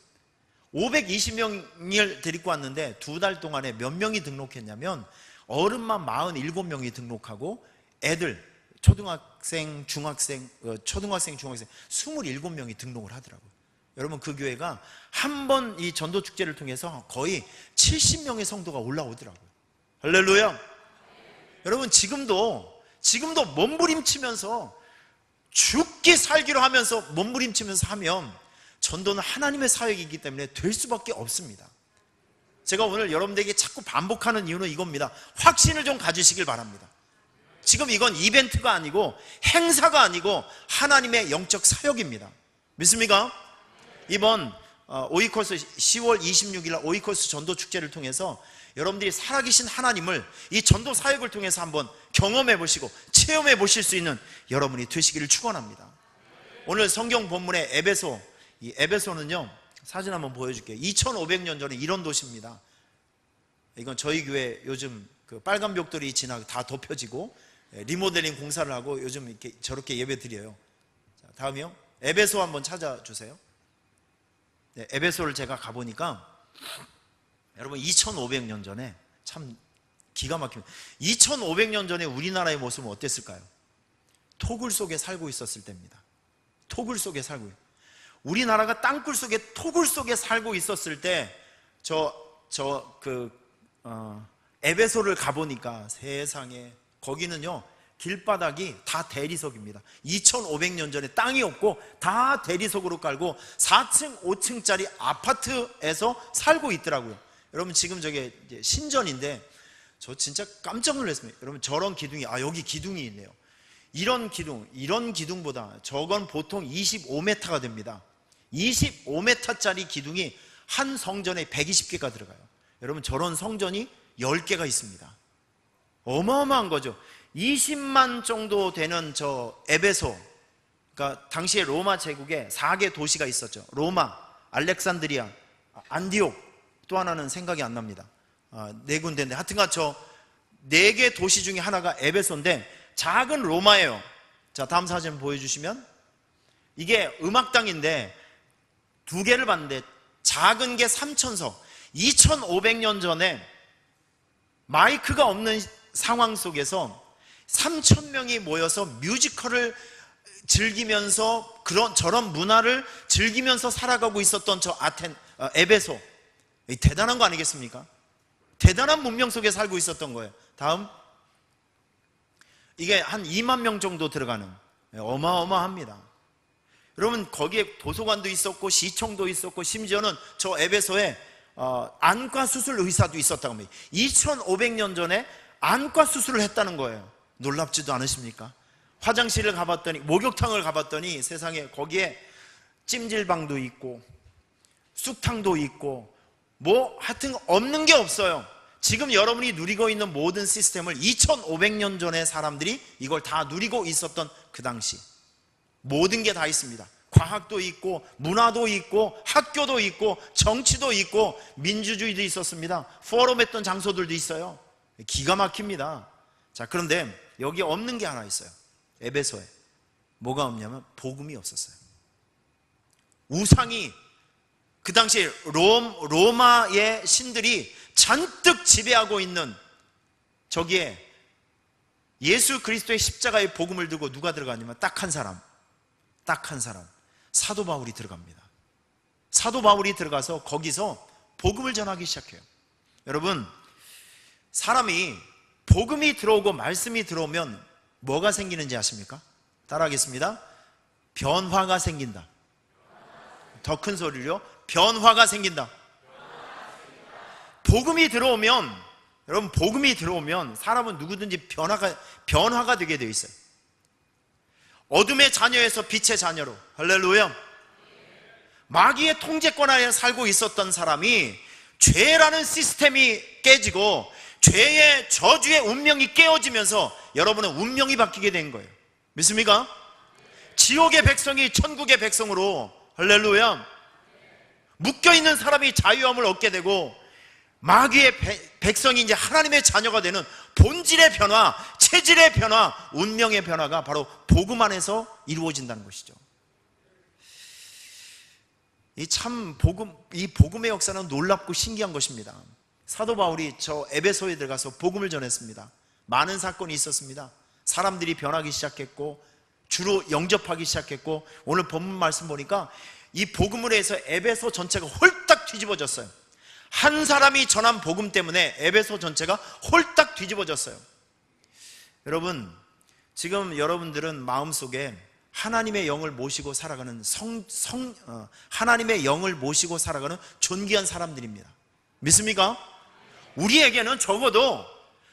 520명을 데리고 왔는데 2달 동안에 몇 명이 등록했냐면 어른만 47명이 등록하고 애들 초등학생, 중학생 27명이 등록을 하더라고요. 여러분 그 교회가 한 번 이 전도축제를 통해서 거의 70명의 성도가 올라오더라고요. 할렐루야. 여러분 지금도 몸부림치면서 죽기 살기로 하면서 몸부림치면서 하면 전도는 하나님의 사역이기 때문에 될 수밖에 없습니다. 제가 오늘 여러분들에게 자꾸 반복하는 이유는 이겁니다. 확신을 좀 가지시길 바랍니다. 지금 이건 이벤트가 아니고 행사가 아니고 하나님의 영적 사역입니다. 믿습니까? 이번 오이코스 10월 26일 날 오이코스 전도축제를 통해서 여러분들이 살아계신 하나님을 이 전도 사역을 통해서 한번 경험해 보시고 체험해 보실 수 있는 여러분이 되시기를 축원합니다. 오늘 성경 본문의 에베소, 이 에베소는요 사진 한번 보여줄게요. 2500년 전에 이런 도시입니다. 이건 저희 교회 요즘 그 빨간 벽돌이 지나고 다 덮여지고 리모델링 공사를 하고 요즘 이렇게 저렇게 예배 드려요. 자, 다음이요. 에베소 한번 찾아주세요. 네, 에베소를 제가 가보니까 여러분 2500년 전에 참 기가 막힙니다. 2500년 전에 우리나라의 모습은 어땠을까요? 토굴 속에 살고 있었을 때입니다. 토굴 속에 살고 있어요. 우리나라가 땅굴 속에 토굴 속에 살고 있었을 때 에베소를 가보니까 세상에 거기는요 길바닥이 다 대리석입니다. 2500년 전에 땅이 없고 다 대리석으로 깔고 4층 5층짜리 아파트에서 살고 있더라고요. 여러분 지금 저게 신전인데 저 진짜 깜짝 놀랐습니다. 여러분 저런 기둥이 여기 기둥이 있네요. 이런 기둥보다 저건 보통 25m가 됩니다. 25m짜리 기둥이 한 성전에 120개가 들어가요. 여러분 저런 성전이 10개가 있습니다. 어마어마한 거죠. 20만 정도 되는 저 에베소, 그러니까 당시에 로마 제국에 4개 도시가 있었죠. 로마, 알렉산드리아, 안디옥, 또 하나는 생각이 안 납니다. 4군데인데 하여튼간 저 4개 도시 중에 하나가 에베소인데 작은 로마예요. 자, 다음 사진 보여주시면 이게 음악당인데 2개를 봤는데 작은 게 3천석, 2500년 전에 마이크가 없는 상황 속에서 3,000명이 모여서 뮤지컬을 즐기면서 저런 문화를 즐기면서 살아가고 있었던 저 에베소, 대단한 거 아니겠습니까? 대단한 문명 속에 살고 있었던 거예요. 다음, 이게 한 2만 명 정도 들어가는 어마어마합니다. 여러분 거기에 도서관도 있었고 시청도 있었고 심지어는 저 에베소에 안과 수술 의사도 있었다고 합니다. 2500년 전에 안과 수술을 했다는 거예요. 놀랍지도 않으십니까? 화장실을 가봤더니, 목욕탕을 가봤더니 세상에 거기에 찜질방도 있고 쑥탕도 있고 뭐 하여튼 없는 게 없어요. 지금 여러분이 누리고 있는 모든 시스템을 2500년 전에 사람들이 이걸 다 누리고 있었던 그 당시 모든 게 다 있습니다. 과학도 있고 문화도 있고 학교도 있고 정치도 있고 민주주의도 있었습니다. 포럼했던 장소들도 있어요. 기가 막힙니다. 자, 그런데 여기 없는 게 하나 있어요. 에베소에 뭐가 없냐면 복음이 없었어요. 우상이 그 당시 로마의 신들이 잔뜩 지배하고 있는 저기에 예수 그리스도의 십자가의 복음을 들고 누가 들어가냐면 딱 한 사람, 사도 바울이 들어갑니다. 사도 바울이 들어가서 거기서 복음을 전하기 시작해요. 여러분, 사람이 복음이 들어오고 말씀이 들어오면 뭐가 생기는지 아십니까? 따라하겠습니다. 변화가 생긴다. 더 큰 소리로, 변화가 생긴다. 복음이 들어오면, 여러분, 복음이 들어오면 사람은 누구든지 변화가 되게 되어 있어요. 어둠의 자녀에서 빛의 자녀로, 할렐루야. 마귀의 통제권 아래 살고 있었던 사람이 죄라는 시스템이 깨지고 죄의 저주의 운명이 깨어지면서 여러분은 운명이 바뀌게 된 거예요. 믿습니까? 지옥의 백성이 천국의 백성으로, 할렐루야, 묶여있는 사람이 자유함을 얻게 되고 마귀의 백성이 이제 하나님의 자녀가 되는 본질의 변화, 체질의 변화, 운명의 변화가 바로 복음 안에서 이루어진다는 것이죠. 이 복음의 역사는 놀랍고 신기한 것입니다. 사도 바울이 저 에베소에 들어가서 복음을 전했습니다. 많은 사건이 있었습니다. 사람들이 변하기 시작했고 주로 영접하기 시작했고, 오늘 본문 말씀 보니까 이 복음을 해서 에베소 전체가 홀딱 뒤집어졌어요. 한 사람이 전한 복음 때문에 에베소 전체가 홀딱 뒤집어졌어요. 여러분, 지금 여러분들은 마음속에 하나님의 영을 모시고 살아가는 하나님의 영을 모시고 살아가는 존귀한 사람들입니다. 믿습니까? 우리에게는 적어도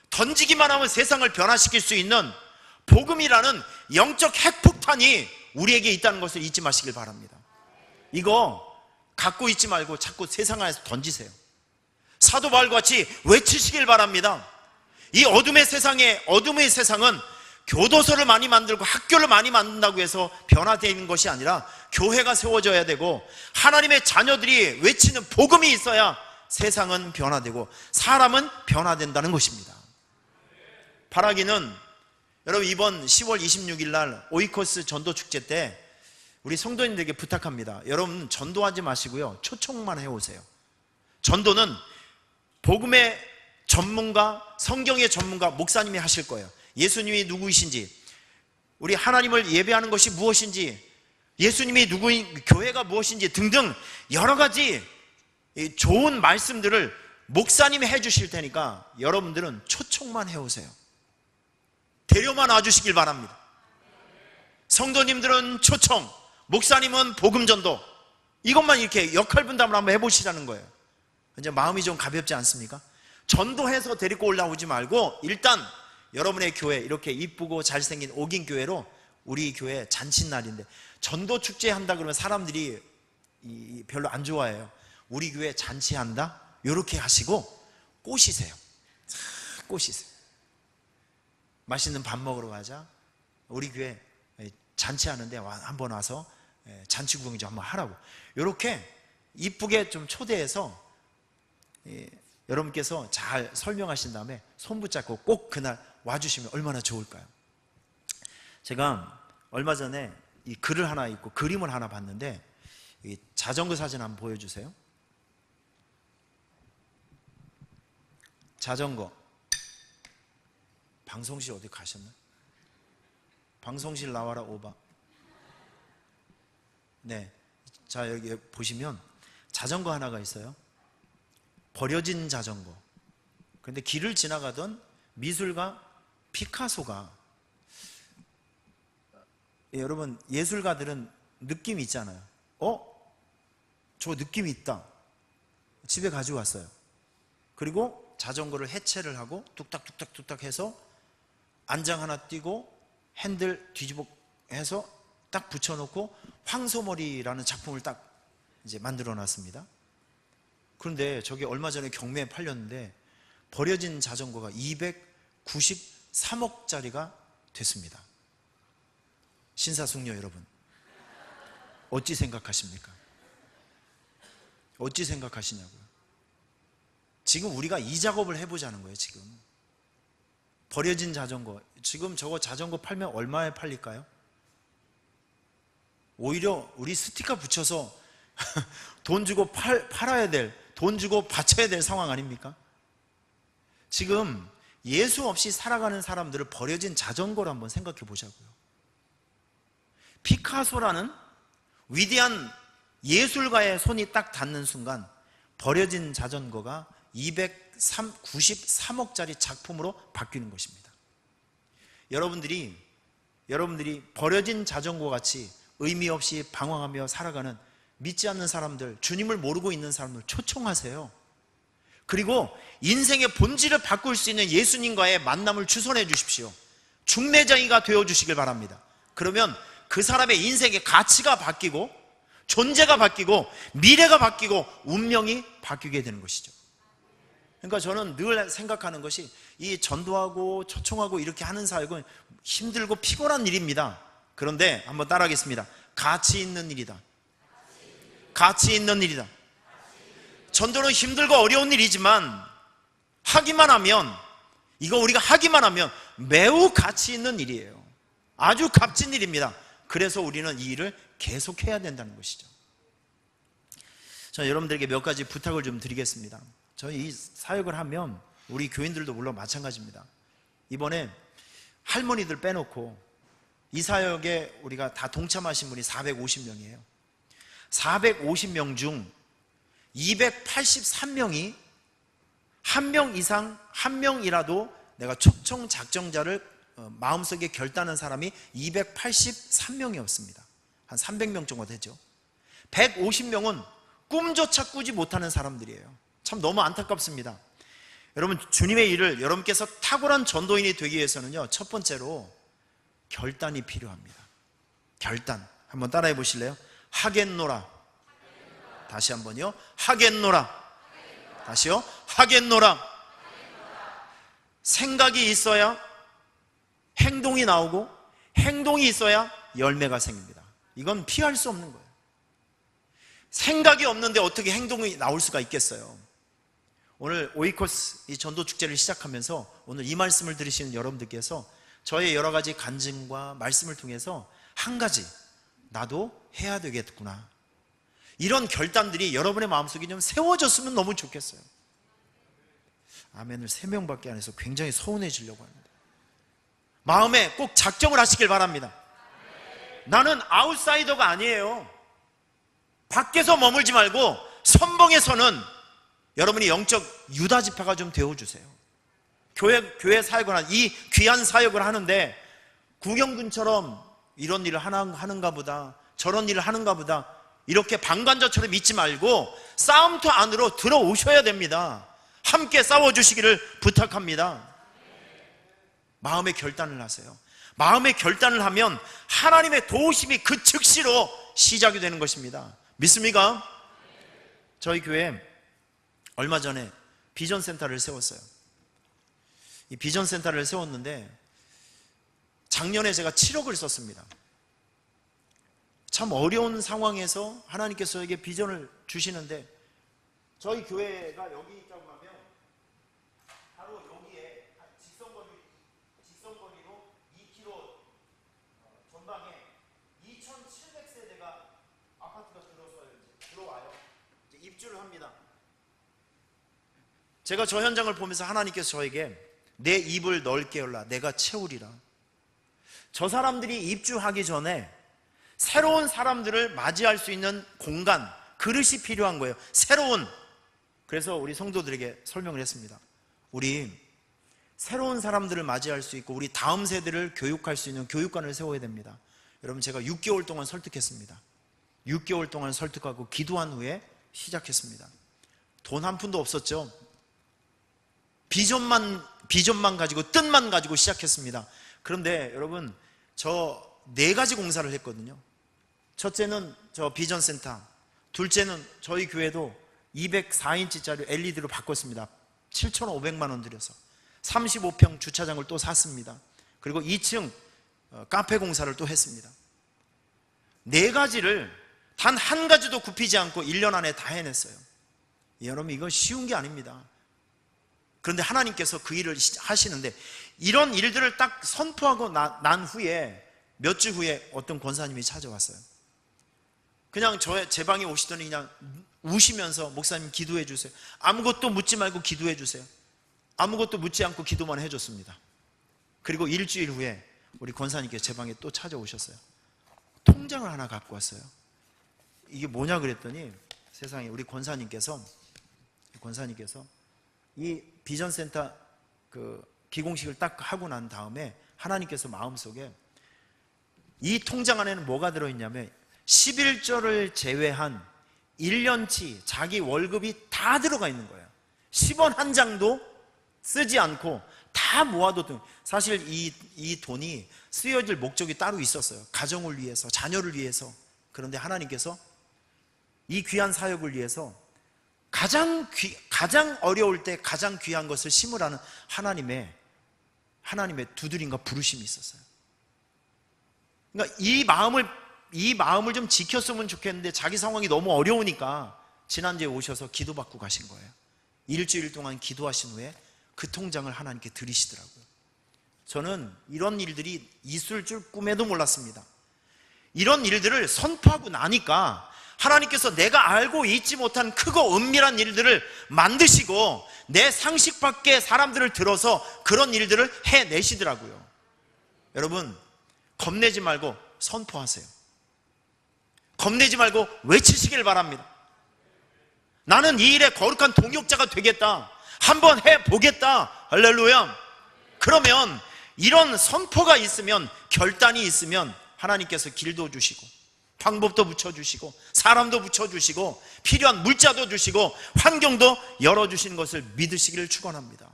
던지기만 하면 세상을 변화시킬 수 있는 복음이라는 영적 핵폭탄이 우리에게 있다는 것을 잊지 마시길 바랍니다. 이거 갖고 있지 말고 자꾸 세상 안에서 던지세요. 사도 바울과 같이 외치시길 바랍니다. 이 어둠의 세상은 교도소를 많이 만들고 학교를 많이 만든다고 해서 변화되는 것이 아니라 교회가 세워져야 되고 하나님의 자녀들이 외치는 복음이 있어야 세상은 변화되고 사람은 변화된다는 것입니다. 바라기는, 여러분, 이번 10월 26일 날 오이코스 전도축제 때 우리 성도님들에게 부탁합니다. 여러분, 전도하지 마시고요, 초청만 해오세요. 전도는 복음의 전문가, 성경의 전문가, 목사님이 하실 거예요. 예수님이 누구이신지, 우리 하나님을 예배하는 것이 무엇인지, 예수님이 누구인, 교회가 무엇인지 등등 여러 가지 좋은 말씀들을 목사님이 해주실 테니까 여러분들은 초청만 해오세요. 데려만 와주시길 바랍니다. 성도님들은 초청, 목사님은 복음전도, 이것만 이렇게 역할 분담을 한번 해보시라는 거예요. 이제 마음이 좀 가볍지 않습니까? 전도해서 데리고 올라오지 말고 일단 여러분의 교회, 이렇게 이쁘고 잘생긴 옥인 교회로, 우리 교회 잔칫날인데 전도 축제 한다 그러면 사람들이 별로 안 좋아해요. 우리 교회 잔치한다? 이렇게 하시고 꼬시세요. 꼬시세요. 맛있는 밥 먹으러 가자. 우리 교회 잔치하는데 한번 와서 잔치 구경 좀 한번 하라고. 이렇게 이쁘게 좀 초대해서 여러분께서 잘 설명하신 다음에 손 붙잡고 꼭 그날 와주시면 얼마나 좋을까요? 제가 얼마 전에 이 글을 하나 읽고 그림을 하나 봤는데, 이 자전거 사진 한번 보여주세요. 자전거. 방송실 어디 가셨나? 방송실 나와라 오바. 네, 자 여기 보시면 자전거 하나가 있어요. 버려진 자전거. 그런데 길을 지나가던 미술가 피카소가, 여러분 예술가들은 느낌이 있잖아요. 저 느낌이 있다. 집에 가지고 왔어요. 그리고 자전거를 해체를 하고 뚝딱뚝딱뚝딱 해서 안장 하나 띄고 핸들 뒤집어 해서 딱 붙여놓고 황소머리라는 작품을 딱 이제 만들어 놨습니다. 그런데 저게 얼마 전에 경매에 팔렸는데 버려진 자전거가 293억짜리가 됐습니다. 신사숙녀 여러분, 어찌 생각하십니까? 어찌 생각하시냐고요? 지금 우리가 이 작업을 해보자는 거예요. 지금 버려진 자전거, 지금 저거 자전거 팔면 얼마에 팔릴까요? 오히려 우리 스티커 붙여서 돈 주고 팔아야 될, 돈 주고 바쳐야 될 상황 아닙니까? 지금 예수 없이 살아가는 사람들을 버려진 자전거로 한번 생각해 보자고요. 피카소라는 위대한 예술가의 손이 딱 닿는 순간 버려진 자전거가 293억짜리 작품으로 바뀌는 것입니다. 여러분들이 버려진 자전거 같이 의미 없이 방황하며 살아가는 믿지 않는 사람들, 주님을 모르고 있는 사람들 초청하세요. 그리고 인생의 본질을 바꿀 수 있는 예수님과의 만남을 주선해 주십시오. 중매자이가 되어 주시길 바랍니다. 그러면 그 사람의 인생의 가치가 바뀌고 존재가 바뀌고 미래가 바뀌고 운명이 바뀌게 되는 것이죠. 그러니까 저는 늘 생각하는 것이, 이 전도하고 초청하고 이렇게 하는 사역은 힘들고 피곤한 일입니다. 그런데 한번 따라하겠습니다. 가치 있는 일이다. 가치 있는 일이다. 전도는 힘들고 어려운 일이지만 하기만 하면, 이거 우리가 하기만 하면 매우 가치 있는 일이에요. 아주 값진 일입니다. 그래서 우리는 이 일을 계속해야 된다는 것이죠. 저 여러분들에게 몇 가지 부탁을 좀 드리겠습니다. 저희 이 사역을 하면 우리 교인들도 물론 마찬가지입니다. 이번에 할머니들 빼놓고 이 사역에 우리가 다 동참하신 분이 450명이에요. 450명 중 283명이 한 명 이상, 한 명이라도 내가 초청 작정자를 마음속에 결단한 사람이 283명이었습니다. 한 300명 정도 되죠. 150명은 꿈조차 꾸지 못하는 사람들이에요. 참 너무 안타깝습니다. 여러분, 주님의 일을 여러분께서 탁월한 전도인이 되기 위해서는요, 첫 번째로 결단이 필요합니다. 결단. 한번 따라해 보실래요? 하겠노라. 다시 한번요. 하겠노라. 다시요. 하겠노라. 생각이 있어야 행동이 나오고, 행동이 있어야 열매가 생깁니다. 이건 피할 수 없는 거예요. 생각이 없는데 어떻게 행동이 나올 수가 있겠어요? 오늘 오이코스 이 전도 축제를 시작하면서 오늘 이 말씀을 들으시는 여러분들께서 저의 여러 가지 간증과 말씀을 통해서 한 가지, 나도 해야 되겠구나, 이런 결단들이 여러분의 마음속에 좀 세워졌으면 너무 좋겠어요. 아멘을 3명밖에 안 해서 굉장히 서운해지려고 합니다. 마음에 꼭 작정을 하시길 바랍니다. 나는 아웃사이더가 아니에요. 밖에서 머물지 말고 선봉에서는 여러분이 영적 유다 지파가 좀 되어주세요. 교회 사역을 하는, 이 귀한 사역을 하는데 구경꾼처럼 이런 일을 하는가 보다, 저런 일을 하는가 보다, 이렇게 방관자처럼 있지 말고 싸움터 안으로 들어오셔야 됩니다. 함께 싸워주시기를 부탁합니다. 마음의 결단을 하세요. 마음의 결단을 하면 하나님의 도우심이 그 즉시로 시작이 되는 것입니다. 믿습니까? 저희 교회 얼마 전에 비전센터를 세웠어요. 이 비전센터를 세웠는데 작년에 제가 7억을 썼습니다. 참 어려운 상황에서 하나님께서 저에게 비전을 주시는데, 저희 교회가 여기 있다고 하면 바로 여기에 직선거리로 2km 전방에 2,700세대가 아파트가 들어와요. 이제 입주를 합니다. 제가 저 현장을 보면서 하나님께서 저에게 내 입을 넓게 열라, 내가 채우리라. 저 사람들이 입주하기 전에 새로운 사람들을 맞이할 수 있는 공간, 그릇이 필요한 거예요. 새로운. 그래서 우리 성도들에게 설명을 했습니다. 우리 새로운 사람들을 맞이할 수 있고 우리 다음 세대를 교육할 수 있는 교육관을 세워야 됩니다. 여러분, 제가 6개월 동안 설득했습니다. 6개월 동안 설득하고 기도한 후에 시작했습니다. 돈 한 푼도 없었죠. 비전만 가지고, 뜻만 가지고 시작했습니다. 그런데 여러분, 저 4가지 공사를 했거든요. 첫째는 저 비전센터, 둘째는 저희 교회도 204인치짜리 LED로 바꿨습니다. 7,500만 원 들여서 35평 주차장을 또 샀습니다. 그리고 2층 카페 공사를 또 했습니다. 4가지를 단 한 가지도 굽히지 않고 1년 안에 다 해냈어요. 여러분, 이건 쉬운 게 아닙니다. 그런데 하나님께서 그 일을 하시는데, 이런 일들을 딱 선포하고 난 후에 몇 주 후에 어떤 권사님이 찾아왔어요. 그냥 제 방에 오시더니 그냥 우시면서, 목사님 기도해 주세요. 아무것도 묻지 말고 기도해 주세요. 아무것도 묻지 않고 기도만 해줬습니다. 그리고 일주일 후에 우리 권사님께서 제 방에 또 찾아오셨어요. 통장을 하나 갖고 왔어요. 이게 뭐냐 그랬더니, 세상에, 우리 권사님께서 이 비전센터 기공식을 딱 하고 난 다음에 하나님께서 마음속에 이 통장 안에는 뭐가 들어있냐면 11조를 제외한 1년치 자기 월급이 다 들어가 있는 거예요. 10원 한 장도 쓰지 않고 다 모아뒀던, 사실 이 돈이 쓰여질 목적이 따로 있었어요. 가정을 위해서, 자녀를 위해서. 그런데 하나님께서 이 귀한 사역을 위해서 가장 어려울 때 가장 귀한 것을 심으라는 하나님의 두드림과 부르심이 있었어요. 그러니까 이 마음을 좀 지켰으면 좋겠는데 자기 상황이 너무 어려우니까 지난주에 오셔서 기도받고 가신 거예요. 일주일 동안 기도하신 후에 그 통장을 하나님께 드리시더라고요. 저는 이런 일들이 있을 줄 꿈에도 몰랐습니다. 이런 일들을 선포하고 나니까 하나님께서 내가 알고 있지 못한 크고 은밀한 일들을 만드시고 내 상식 밖의 사람들을 들어서 그런 일들을 해내시더라고요. 여러분, 겁내지 말고 선포하세요. 겁내지 말고 외치시길 바랍니다. 나는 이 일에 거룩한 동역자가 되겠다, 한번 해보겠다. 할렐루야. 그러면 이런 선포가 있으면, 결단이 있으면 하나님께서 길도 주시고 방법도 붙여주시고 사람도 붙여주시고 필요한 물자도 주시고 환경도 열어주시는 것을 믿으시기를 축원합니다.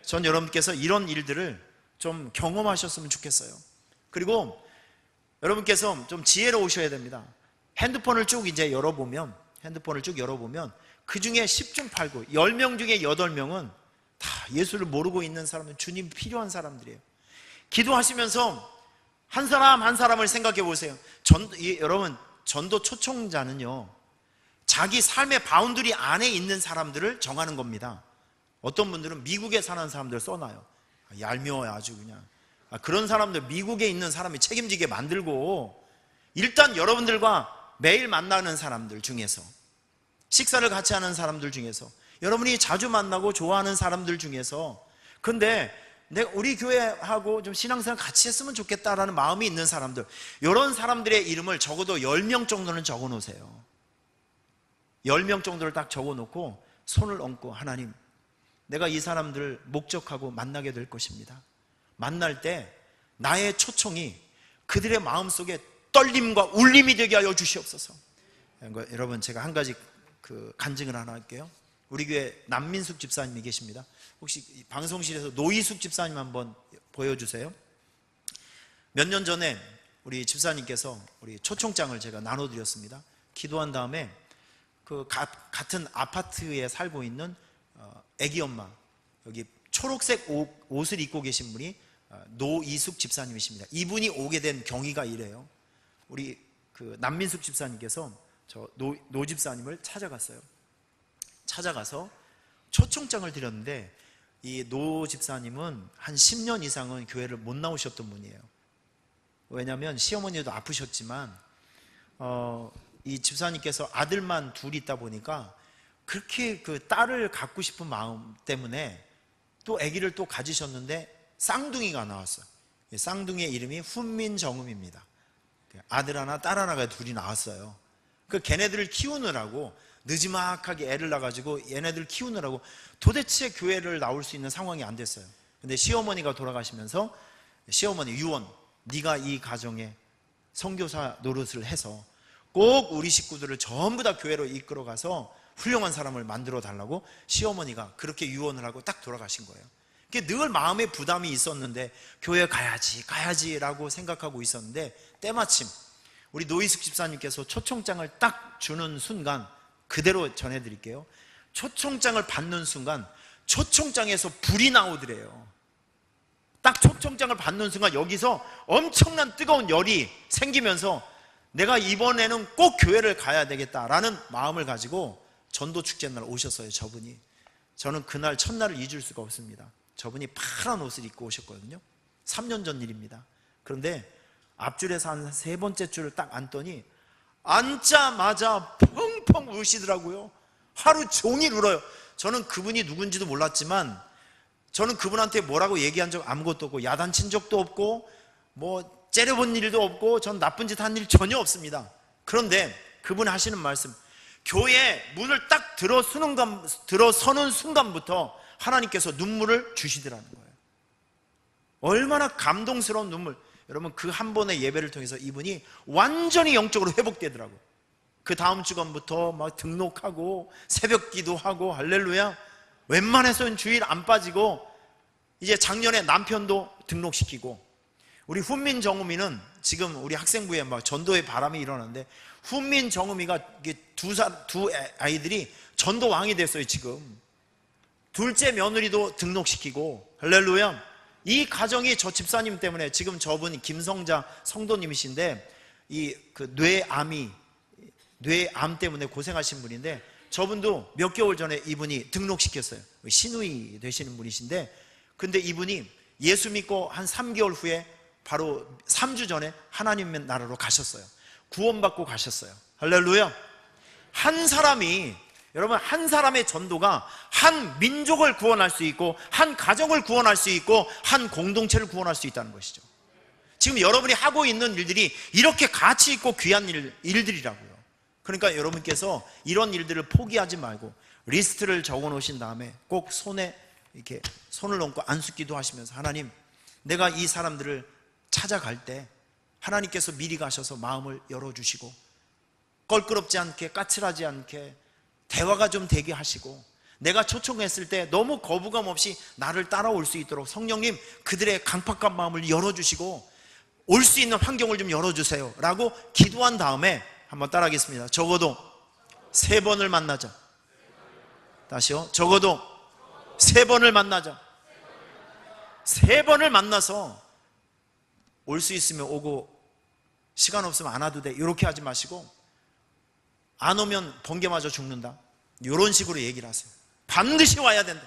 전 여러분께서 이런 일들을 좀 경험하셨으면 좋겠어요. 그리고 여러분께서 좀 지혜로우셔야 됩니다. 핸드폰을 쭉 열어보면 그 중에 10중 8구 10명 중에 8명은 다 예수를 모르고 있는 사람은 주님 필요한 사람들이에요. 기도하시면서 한 사람 한 사람을 생각해 보세요. 여러분, 전도 초청자는요, 자기 삶의 바운더리 안에 있는 사람들을 정하는 겁니다. 어떤 분들은 미국에 사는 사람들 써놔요. 얄미워요, 아주 그냥. 그런 사람들, 미국에 있는 사람이 책임지게 만들고, 일단 여러분들과 매일 만나는 사람들 중에서, 식사를 같이 하는 사람들 중에서, 여러분이 자주 만나고 좋아하는 사람들 중에서, 근데 우리 교회하고 좀 신앙생활 같이 했으면 좋겠다라는 마음이 있는 사람들, 이런 사람들의 이름을 적어도 10명 정도는 적어 놓으세요. 10명 정도를 딱 적어 놓고 손을 얹고, 하나님, 내가 이 사람들을 목적하고 만나게 될 것입니다. 만날 때 나의 초청이 그들의 마음속에 떨림과 울림이 되게 하여 주시옵소서. 여러분, 제가 한 가지 간증을 하나 할게요. 우리 교회 남민숙 집사님이 계십니다. 혹시 방송실에서 노희숙 집사님 한번 보여주세요. 몇 년 전에 우리 집사님께서 우리 초청장을 제가 나눠드렸습니다. 기도한 다음에 같은 아파트에 살고 있는 애기 엄마, 여기 초록색 옷을 입고 계신 분이 노이숙 집사님이십니다. 이분이 오게 된 경위가 이래요. 우리 남민숙 집사님께서 저 노 집사님을 찾아갔어요. 찾아가서 초청장을 드렸는데, 이 노 집사님은 한 10년 이상은 교회를 못 나오셨던 분이에요. 왜냐하면 시어머니도 아프셨지만 이 집사님께서 아들만 둘 있다 보니까 그렇게 딸을 갖고 싶은 마음 때문에 또 아기를 또 가지셨는데 쌍둥이가 나왔어요. 쌍둥이의 이름이 훈민정음입니다. 아들 하나 딸 하나가 둘이 나왔어요. 걔네들을 키우느라고 느지막하게 애를 낳아가지고 얘네들 키우느라고 도대체 교회를 나올 수 있는 상황이 안 됐어요. 근데 시어머니가 돌아가시면서 시어머니 유언, 네가 이 가정에 선교사 노릇을 해서 꼭 우리 식구들을 전부 다 교회로 이끌어가서 훌륭한 사람을 만들어 달라고 시어머니가 그렇게 유언을 하고 딱 돌아가신 거예요. 늘 마음에 부담이 있었는데 교회 가야지라고 생각하고 있었는데, 때마침 우리 노희숙 집사님께서 초청장을 딱 주는 순간, 그대로 전해드릴게요. 초청장을 받는 순간 초청장에서 불이 나오더래요. 딱 초청장을 받는 순간 여기서 엄청난 뜨거운 열이 생기면서 내가 이번에는 꼭 교회를 가야 되겠다라는 마음을 가지고 전도 축제날 오셨어요. 저분이. 저는 그날 첫날을 잊을 수가 없습니다. 저분이 파란 옷을 입고 오셨거든요. 3년 전 일입니다. 그런데 앞줄에서 한 3번째 줄을 딱 앉더니 앉자마자 펑펑 우시더라고요. 하루 종일 울어요. 저는 그분이 누군지도 몰랐지만, 저는 그분한테 뭐라고 얘기한 적 아무것도 없고, 야단친 적도 없고, 뭐 째려본 일도 없고, 전 나쁜 짓 한 일 전혀 없습니다. 그런데 그분이 하시는 말씀, 교회 문을 딱 들어서는 순간부터 하나님께서 눈물을 주시더라는 거예요. 얼마나 감동스러운 눈물. 여러분, 그 한 번의 예배를 통해서 이분이 완전히 영적으로 회복되더라고요. 그 다음 주간부터 막 등록하고 새벽 기도하고, 할렐루야, 웬만해서는 주일 안 빠지고, 이제 작년에 남편도 등록시키고. 우리 훈민정음이는 지금 우리 학생부에 막 전도의 바람이 일어났는데, 훈민정음이가 두 아이들이 전도왕이 됐어요. 지금 둘째 며느리도 등록시키고, 할렐루야. 이 가정이 저 집사님 때문에, 지금 저분이 김성자 성도님이신데 뇌암 때문에 고생하신 분인데, 저분도 몇 개월 전에 이분이 등록시켰어요. 신우이 되시는 분이신데, 근데 이분이 예수 믿고 한 3개월 후에 바로 3주 전에 하나님의 나라로 가셨어요. 구원받고 가셨어요. 할렐루야. 한 사람이, 여러분, 한 사람의 전도가 한 민족을 구원할 수 있고, 한 가정을 구원할 수 있고, 한 공동체를 구원할 수 있다는 것이죠. 지금 여러분이 하고 있는 일들이 이렇게 가치 있고 귀한 일들이라고요. 그러니까 여러분께서 이런 일들을 포기하지 말고 리스트를 적어 놓으신 다음에 꼭 손에 이렇게 손을 얹고 안수기도 하시면서, 하나님, 내가 이 사람들을 찾아갈 때 하나님께서 미리 가셔서 마음을 열어주시고, 껄끄럽지 않게, 까칠하지 않게 대화가 좀 되게 하시고, 내가 초청했을 때 너무 거부감 없이 나를 따라올 수 있도록 성령님, 그들의 강팍한 마음을 열어주시고 올 수 있는 환경을 좀 열어주세요 라고 기도한 다음에, 한번 따라하겠습니다. 적어도 3번을 만나자. 다시요. 적어도 3번을 만나자. 3번을 만나서 올 수 있으면 오고, 시간 없으면 안 와도 돼, 이렇게 하지 마시고, 안 오면 번개 맞아 죽는다, 이런 식으로 얘기를 하세요. 반드시 와야 된다.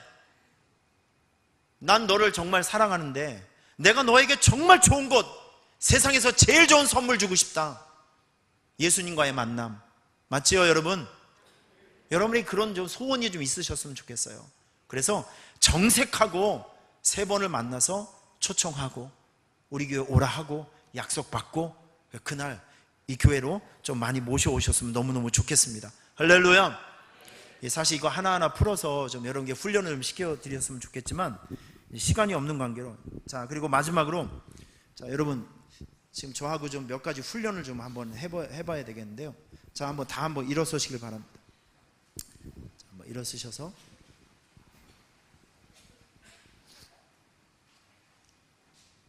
난 너를 정말 사랑하는데 내가 너에게 정말 좋은 것, 세상에서 제일 좋은 선물 주고 싶다. 예수님과의 만남. 맞지요, 여러분? 여러분이 그런 좀 소원이 좀 있으셨으면 좋겠어요. 그래서 정색하고 3번을 만나서 초청하고 우리 교회 오라 하고 약속받고 그날 이 교회로 좀 많이 모셔오셨으면 너무너무 좋겠습니다. 할렐루야. 사실 이거 하나하나 풀어서 좀 여러분께 훈련을 좀 시켜드렸으면 좋겠지만 시간이 없는 관계로. 자, 그리고 마지막으로, 자, 여러분 지금 저하고 좀 몇 가지 훈련을 좀 한번 해봐야 되겠는데요. 자, 한번 일어서시길 바랍니다. 자, 한번 일어서셔서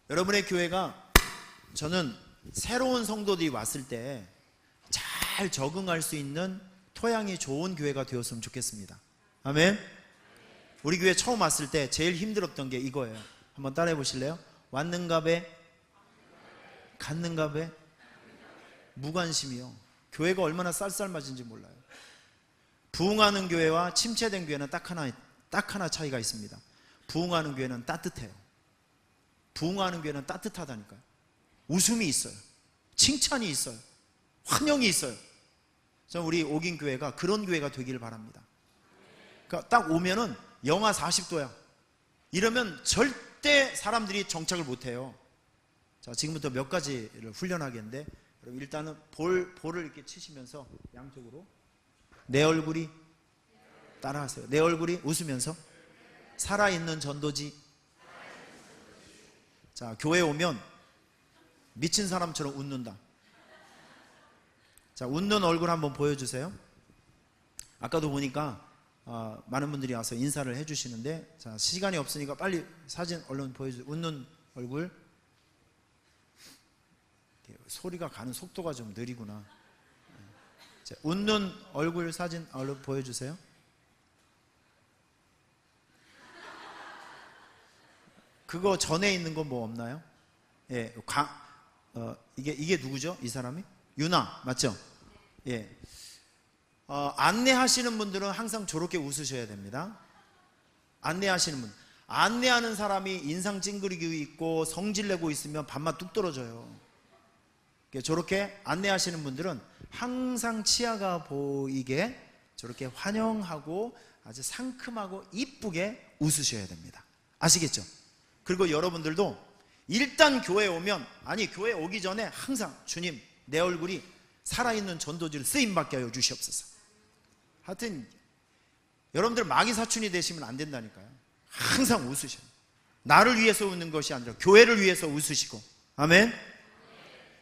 여러분의 교회가, 저는 새로운 성도들이 왔을 때 잘 적응할 수 있는 토양이 좋은 교회가 되었으면 좋겠습니다. 아멘. 우리 교회 처음 왔을 때 제일 힘들었던 게 이거예요. 한번 따라해 보실래요? 왔는갑에 갔는갑에 무관심이요. 교회가 얼마나 쌀쌀맞은지 몰라요. 부흥하는 교회와 침체된 교회는 딱 하나 차이가 있습니다. 부흥하는 교회는 따뜻해요. 부흥하는 교회는 따뜻하다니까요. 웃음이 있어요. 칭찬이 있어요. 환영이 있어요. 저는 우리 옥인교회가 그런 교회가 되기를 바랍니다. 그러니까 딱 오면은 영하 40도야. 이러면 절대 사람들이 정착을 못해요. 자, 지금부터 몇 가지를 훈련하겠는데, 여러분 일단은 볼을 이렇게 치시면서 양쪽으로 내 얼굴이, 따라하세요. 내 얼굴이 웃으면서 살아있는 전도지. 자, 교회 오면 미친 사람처럼 웃는다. 자, 웃는 얼굴 한번 보여주세요. 아까도 보니까 많은 분들이 와서 인사를 해주시는데, 자, 시간이 없으니까 빨리 사진 얼른 보여주세요. 웃는 얼굴. 소리가 가는 속도가 좀 느리구나. 자, 웃는 얼굴 사진 얼른 보여주세요. 그거 전에 있는 건 뭐 없나요? 예, 이게 누구죠? 이 사람이? 유나 맞죠? 예. 안내하시는 분들은 항상 저렇게 웃으셔야 됩니다. 안내하시는 분, 안내하는 사람이 인상 찡그리고 있고 성질내고 있으면 밥맛 뚝 떨어져요. 저렇게 안내하시는 분들은 항상 치아가 보이게 저렇게 환영하고 아주 상큼하고 이쁘게 웃으셔야 됩니다. 아시겠죠? 그리고 여러분들도 일단 교회에 오면, 아니 교회 오기 전에 항상 주님 내 얼굴이 살아있는 전도지를 쓰임받게 하여 주시옵소서. 하여튼 여러분들 마귀 사춘이 되시면 안 된다니까요. 항상 웃으셔요. 나를 위해서 웃는 것이 아니라 교회를 위해서 웃으시고. 아멘.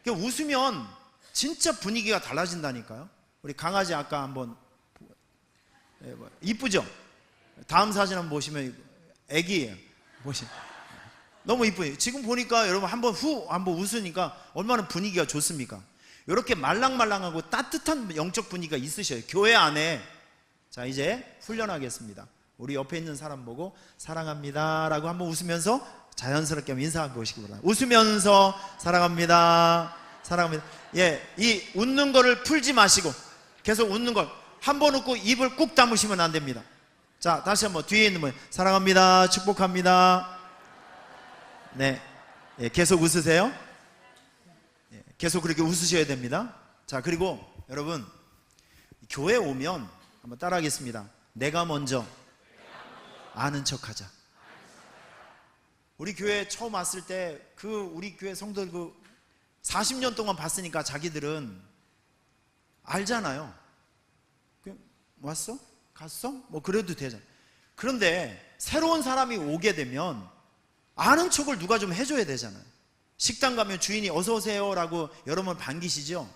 웃으면 진짜 분위기가 달라진다니까요. 우리 강아지 아까 한번 이쁘죠? 다음 사진 한번 보시면 애기예요. 너무 이쁘요. 지금 보니까 여러분 한번 웃으니까 얼마나 분위기가 좋습니까? 이렇게 말랑말랑하고 따뜻한 영적 분위기가 있으셔요, 교회 안에. 자, 이제 훈련하겠습니다. 우리 옆에 있는 사람 보고 사랑합니다 라고 한번 웃으면서 자연스럽게 한번 인사하고 보시기 바랍니다. 웃으면서 사랑합니다, 사랑합니다. 예, 이 웃는 거를 풀지 마시고 계속 웃는 걸 한 번 웃고 입을 꾹 다무시면 안 됩니다. 자, 다시 한번 뒤에 있는 분 사랑합니다, 축복합니다. 네, 예, 계속 웃으세요. 예, 계속 그렇게 웃으셔야 됩니다. 자, 그리고 여러분 교회 오면 한번 따라하겠습니다. 내가 먼저 아는 척하자. 우리 교회 처음 왔을 때 우리 교회 성도들 40년 동안 봤으니까 자기들은 알잖아요. 왔어? 갔어? 뭐 그래도 되잖아. 그런데 새로운 사람이 오게 되면 아는 척을 누가 좀 해줘야 되잖아요. 식당 가면 주인이 어서 오세요 라고 여러 번 반기시죠.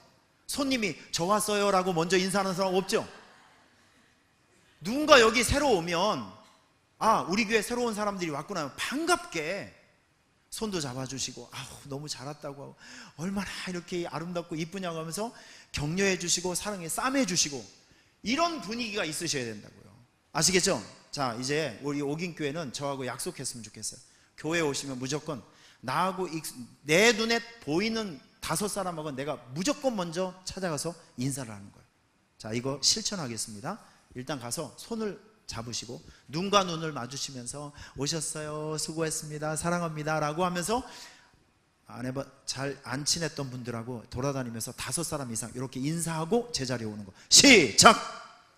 손님이 저 왔어요 라고 먼저 인사하는 사람 없죠. 누군가 여기 새로 오면 우리 교회 새로운 사람들이 왔구나 반갑게 손도 잡아주시고 너무 잘 왔다고 하고 얼마나 이렇게 아름답고 이쁘냐고 하면서 격려해 주시고 사랑에 쌈해 주시고 이런 분위기가 있으셔야 된다고요. 아시겠죠? 자, 이제 우리 옥인교회는 저하고 약속했으면 좋겠어요. 교회에 오시면 무조건 나하고 내 눈에 보이는 5사람하고 내가 무조건 먼저 찾아가서 인사를 하는 거예요. 자, 이거 실천하겠습니다. 일단 가서 손을 잡으시고 눈과 눈을 마주치면서 오셨어요, 수고했습니다, 사랑합니다 라고 하면서 잘 안 친했던 분들하고 돌아다니면서 5사람 이상 이렇게 인사하고 제자리에 오는 거. 시작!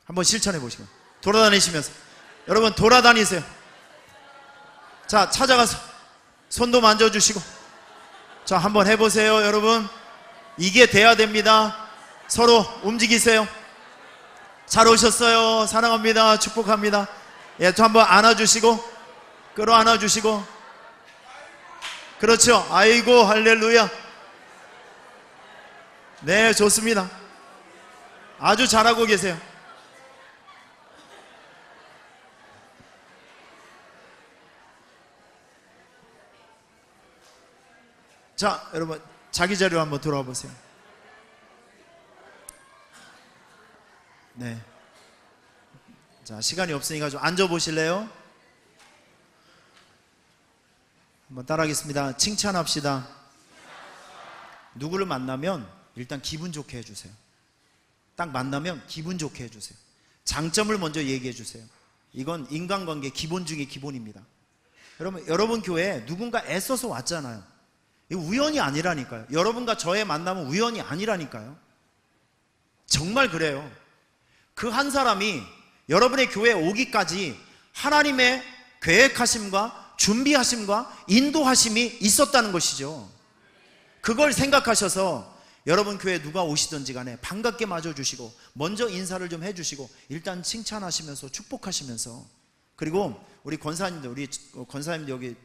한번 실천해 보시면 돌아다니시면서 여러분 돌아다니세요. 자, 찾아가서 손도 만져주시고. 자, 한번 해보세요, 여러분. 이게 돼야 됩니다. 서로 움직이세요. 잘 오셨어요. 사랑합니다. 축복합니다. 예, 또 한번 안아주시고, 끌어안아주시고. 그렇죠. 아이고, 할렐루야. 네, 좋습니다. 아주 잘하고 계세요. 자, 여러분, 자기 자리로 한번 돌아와 보세요. 네. 자, 시간이 없으니까 좀 앉아 보실래요? 한번 따라하겠습니다. 칭찬합시다. 누구를 만나면 일단 기분 좋게 해주세요. 딱 만나면 기분 좋게 해주세요. 장점을 먼저 얘기해 주세요. 이건 인간관계 기본 중에 기본입니다. 여러분 교회에 누군가 애써서 왔잖아요. 이거 우연이 아니라니까요. 여러분과 저의 만남은 우연이 아니라니까요. 정말 그래요. 그 한 사람이 여러분의 교회에 오기까지 하나님의 계획하심과 준비하심과 인도하심이 있었다는 것이죠. 그걸 생각하셔서 여러분 교회에 누가 오시든지 간에 반갑게 맞아주시고 먼저 인사를 좀 해주시고 일단 칭찬하시면서 축복하시면서, 그리고 우리 권사님들 여기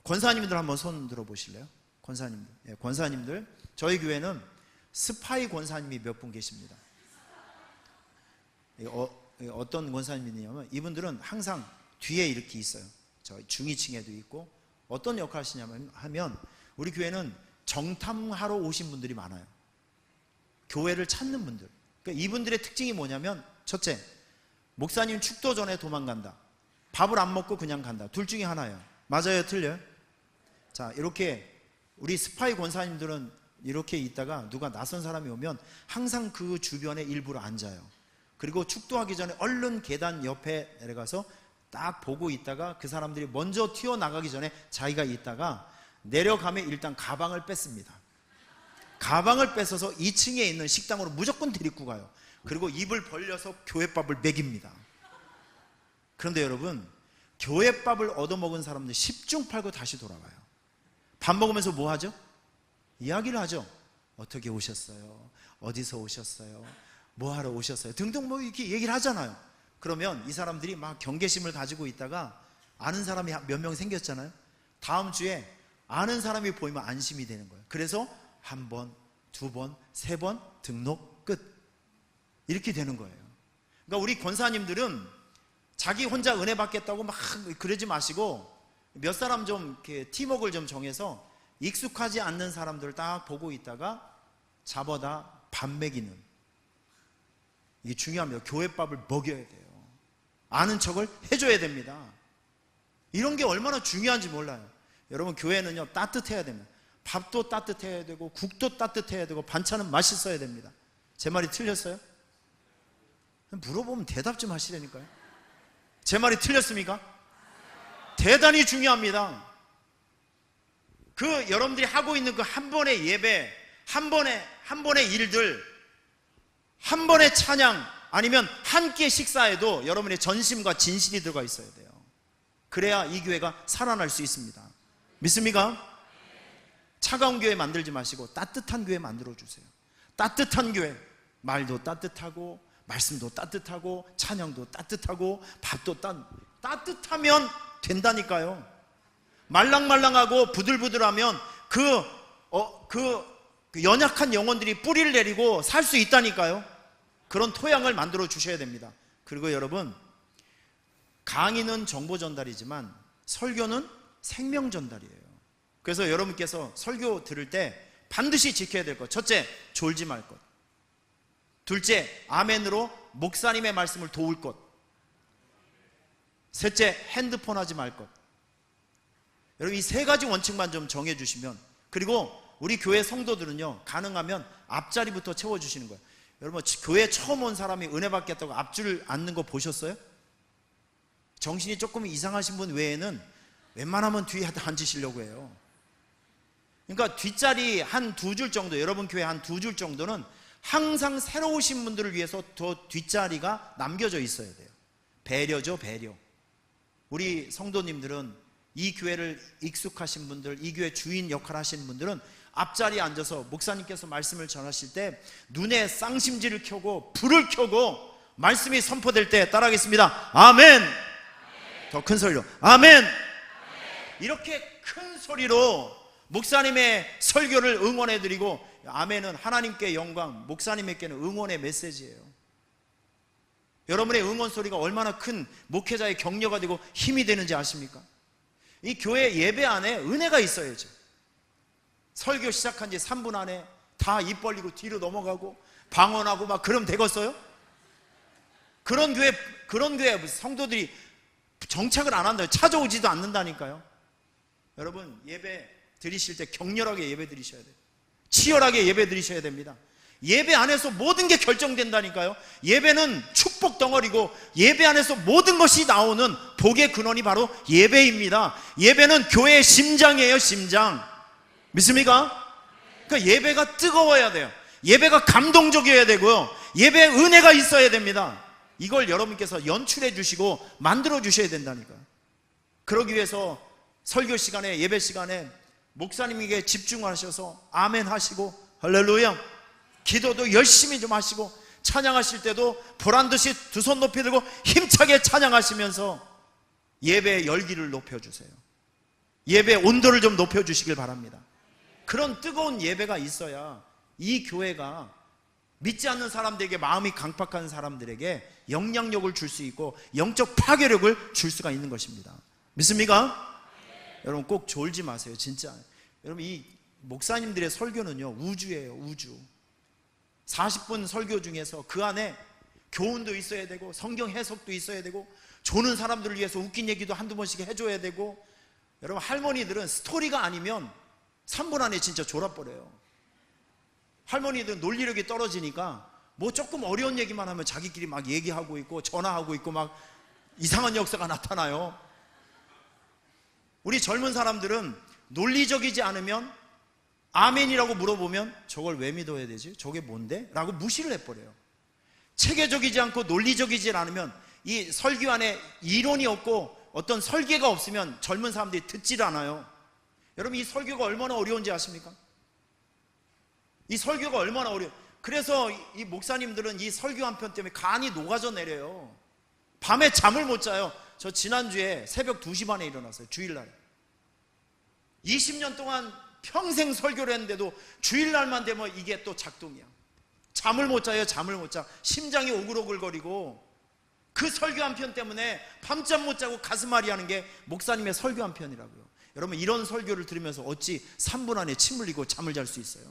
권사님들 한번 손 들어 보실래요? 권사님들. 예, 권사님들. 저희 교회는 스파이 권사님이 몇 분 계십니다. 어떤 권사님이냐면 이분들은 항상 뒤에 이렇게 있어요. 저희 중위층에도 있고, 어떤 역할을 하시냐면 하면 우리 교회는 정탐하러 오신 분들이 많아요. 교회를 찾는 분들. 그러니까 이분들의 특징이 뭐냐면, 첫째, 목사님 축도 전에 도망간다. 밥을 안 먹고 그냥 간다. 둘 중에 하나예요. 맞아요, 틀려요? 자, 이렇게 우리 스파이 권사님들은 이렇게 있다가 누가 낯선 사람이 오면 항상 그 주변에 일부러 앉아요. 그리고 축도하기 전에 얼른 계단 옆에 내려가서 딱 보고 있다가 그 사람들이 먼저 튀어나가기 전에 자기가 있다가 내려가면 일단 가방을 뺐습니다. 가방을 뺏어서 2층에 있는 식당으로 무조건 데리고 가요. 그리고 입을 벌려서 교회밥을 먹입니다. 그런데 여러분, 교회밥을 얻어먹은 사람들 10중 8구 다시 돌아가요. 밥 먹으면서 뭐 하죠? 이야기를 하죠. 어떻게 오셨어요? 어디서 오셨어요? 뭐 하러 오셨어요? 등등 뭐 이렇게 얘기를 하잖아요. 그러면 이 사람들이 막 경계심을 가지고 있다가 아는 사람이 몇 명 생겼잖아요. 다음 주에 아는 사람이 보이면 안심이 되는 거예요. 그래서 한 번, 두 번, 세 번 등록 끝. 이렇게 되는 거예요. 그러니까 우리 권사님들은 자기 혼자 은혜 받겠다고 막 그러지 마시고 몇 사람 좀 이렇게 팀워크를 좀 정해서 익숙하지 않는 사람들을 딱 보고 있다가 잡아다 밥 먹이는, 이게 중요합니다. 교회밥을 먹여야 돼요. 아는 척을 해줘야 됩니다. 이런 게 얼마나 중요한지 몰라요. 여러분, 교회는요 따뜻해야 됩니다. 밥도 따뜻해야 되고 국도 따뜻해야 되고 반찬은 맛있어야 됩니다. 제 말이 틀렸어요? 물어보면 대답 좀 하시라니까요. 제 말이 틀렸습니까? 대단히 중요합니다. 그 여러분들이 하고 있는 그 한 번의 예배, 한 번의 일들, 한 번의 찬양, 아니면 한 끼의 식사에도 여러분의 전심과 진실이 들어가 있어야 돼요. 그래야 이 교회가 살아날 수 있습니다. 믿습니까? 차가운 교회 만들지 마시고 따뜻한 교회 만들어 주세요. 따뜻한 교회, 말도 따뜻하고 말씀도 따뜻하고 찬양도 따뜻하고 밥도 따뜻하면 된다니까요. 말랑말랑하고 부들부들하면 그 연약한 영혼들이 뿌리를 내리고 살 수 있다니까요. 그런 토양을 만들어 주셔야 됩니다. 그리고 여러분, 강의는 정보 전달이지만 설교는 생명 전달이에요. 그래서 여러분께서 설교 들을 때 반드시 지켜야 될 것, 첫째, 졸지 말 것. 둘째, 아멘으로 목사님의 말씀을 도울 것. 셋째, 핸드폰 하지 말 것. 여러분, 이 세 가지 원칙만 좀 정해주시면, 그리고 우리 교회 성도들은요 가능하면 앞자리부터 채워주시는 거예요. 여러분, 교회 처음 온 사람이 은혜 받겠다고 앞줄 앉는 거 보셨어요? 정신이 조금 이상하신 분 외에는 웬만하면 뒤에 앉으시려고 해요. 그러니까 뒷자리 한 두 줄 정도, 여러분 교회 한 두 줄 정도는 항상 새로 오신 분들을 위해서 더 뒷자리가 남겨져 있어야 돼요. 배려죠, 배려. 우리 성도님들은 이 교회를 익숙하신 분들, 이 교회 주인 역할 하시는 분들은 앞자리에 앉아서 목사님께서 말씀을 전하실 때 눈에 쌍심지를 켜고 불을 켜고 말씀이 선포될 때 따라하겠습니다. 아멘. 더 큰 소리로 아멘. 이렇게 큰 소리로 목사님의 설교를 응원해드리고, 아멘은 하나님께 영광, 목사님에게는 응원의 메시지예요. 여러분의 응원 소리가 얼마나 큰 목회자의 격려가 되고 힘이 되는지 아십니까? 이 교회 예배 안에 은혜가 있어야죠. 설교 시작한 지 3분 안에 다 입 벌리고 뒤로 넘어가고 방언하고 막 그럼 되겠어요? 그런 교회 성도들이 정착을 안 한다요. 찾아오지도 않는다니까요. 여러분, 예배 드리실 때 격렬하게 예배 드리셔야 돼요. 치열하게 예배 드리셔야 됩니다. 예배 안에서 모든 게 결정된다니까요. 예배는 축복 덩어리고 예배 안에서 모든 것이 나오는 복의 근원이 바로 예배입니다. 예배는 교회의 심장이에요. 심장. 믿습니까? 그러니까 예배가 뜨거워야 돼요. 예배가 감동적이어야 되고요. 예배에 은혜가 있어야 됩니다. 이걸 여러분께서 연출해 주시고 만들어 주셔야 된다니까요. 그러기 위해서 설교 시간에, 예배 시간에 목사님에게 집중하셔서 아멘 하시고 할렐루야, 기도도 열심히 좀 하시고, 찬양하실 때도 보란듯이 두 손 높이 들고 힘차게 찬양하시면서 예배의 열기를 높여주세요. 예배의 온도를 좀 높여주시길 바랍니다. 그런 뜨거운 예배가 있어야 이 교회가 믿지 않는 사람들에게, 마음이 강팍한 사람들에게 영향력을 줄 수 있고 영적 파괴력을 줄 수가 있는 것입니다. 믿습니까? 여러분 꼭 졸지 마세요. 진짜 여러분, 이 목사님들의 설교는요 우주예요. 우주. 40분 설교 중에서 그 안에 교훈도 있어야 되고 성경 해석도 있어야 되고 조는 사람들을 위해서 웃긴 얘기도 한두 번씩 해줘야 되고, 여러분 할머니들은 스토리가 아니면 3분 안에 진짜 졸아버려요. 할머니들은 논리력이 떨어지니까 뭐 조금 어려운 얘기만 하면 자기끼리 막 얘기하고 있고 전화하고 있고 막 이상한 역사가 나타나요. 우리 젊은 사람들은 논리적이지 않으면, 아멘이라고 물어보면 저걸 왜 믿어야 되지? 저게 뭔데? 라고 무시를 해버려요. 체계적이지 않고 논리적이지 않으면, 이 설교 안에 이론이 없고 어떤 설계가 없으면 젊은 사람들이 듣질 않아요. 여러분, 이 설교가 얼마나 어려운지 아십니까? 이 설교가 얼마나 어려워요. 그래서 이 목사님들은 이 설교 한 편 때문에 간이 녹아져 내려요. 밤에 잠을 못 자요. 저 지난주에 새벽 2시 반에 일어났어요. 주일날. 20년 동안 평생 설교를 했는데도 주일날만 되면 이게 또 작동이야. 잠을 못 자요. 잠을 못 자. 심장이 오글오글거리고, 그 설교 한 편 때문에 밤잠 못 자고 가슴앓이 하는 게 목사님의 설교 한 편이라고요. 여러분, 이런 설교를 들으면서 어찌 3분 안에 침 흘리고 잠을 잘 수 있어요?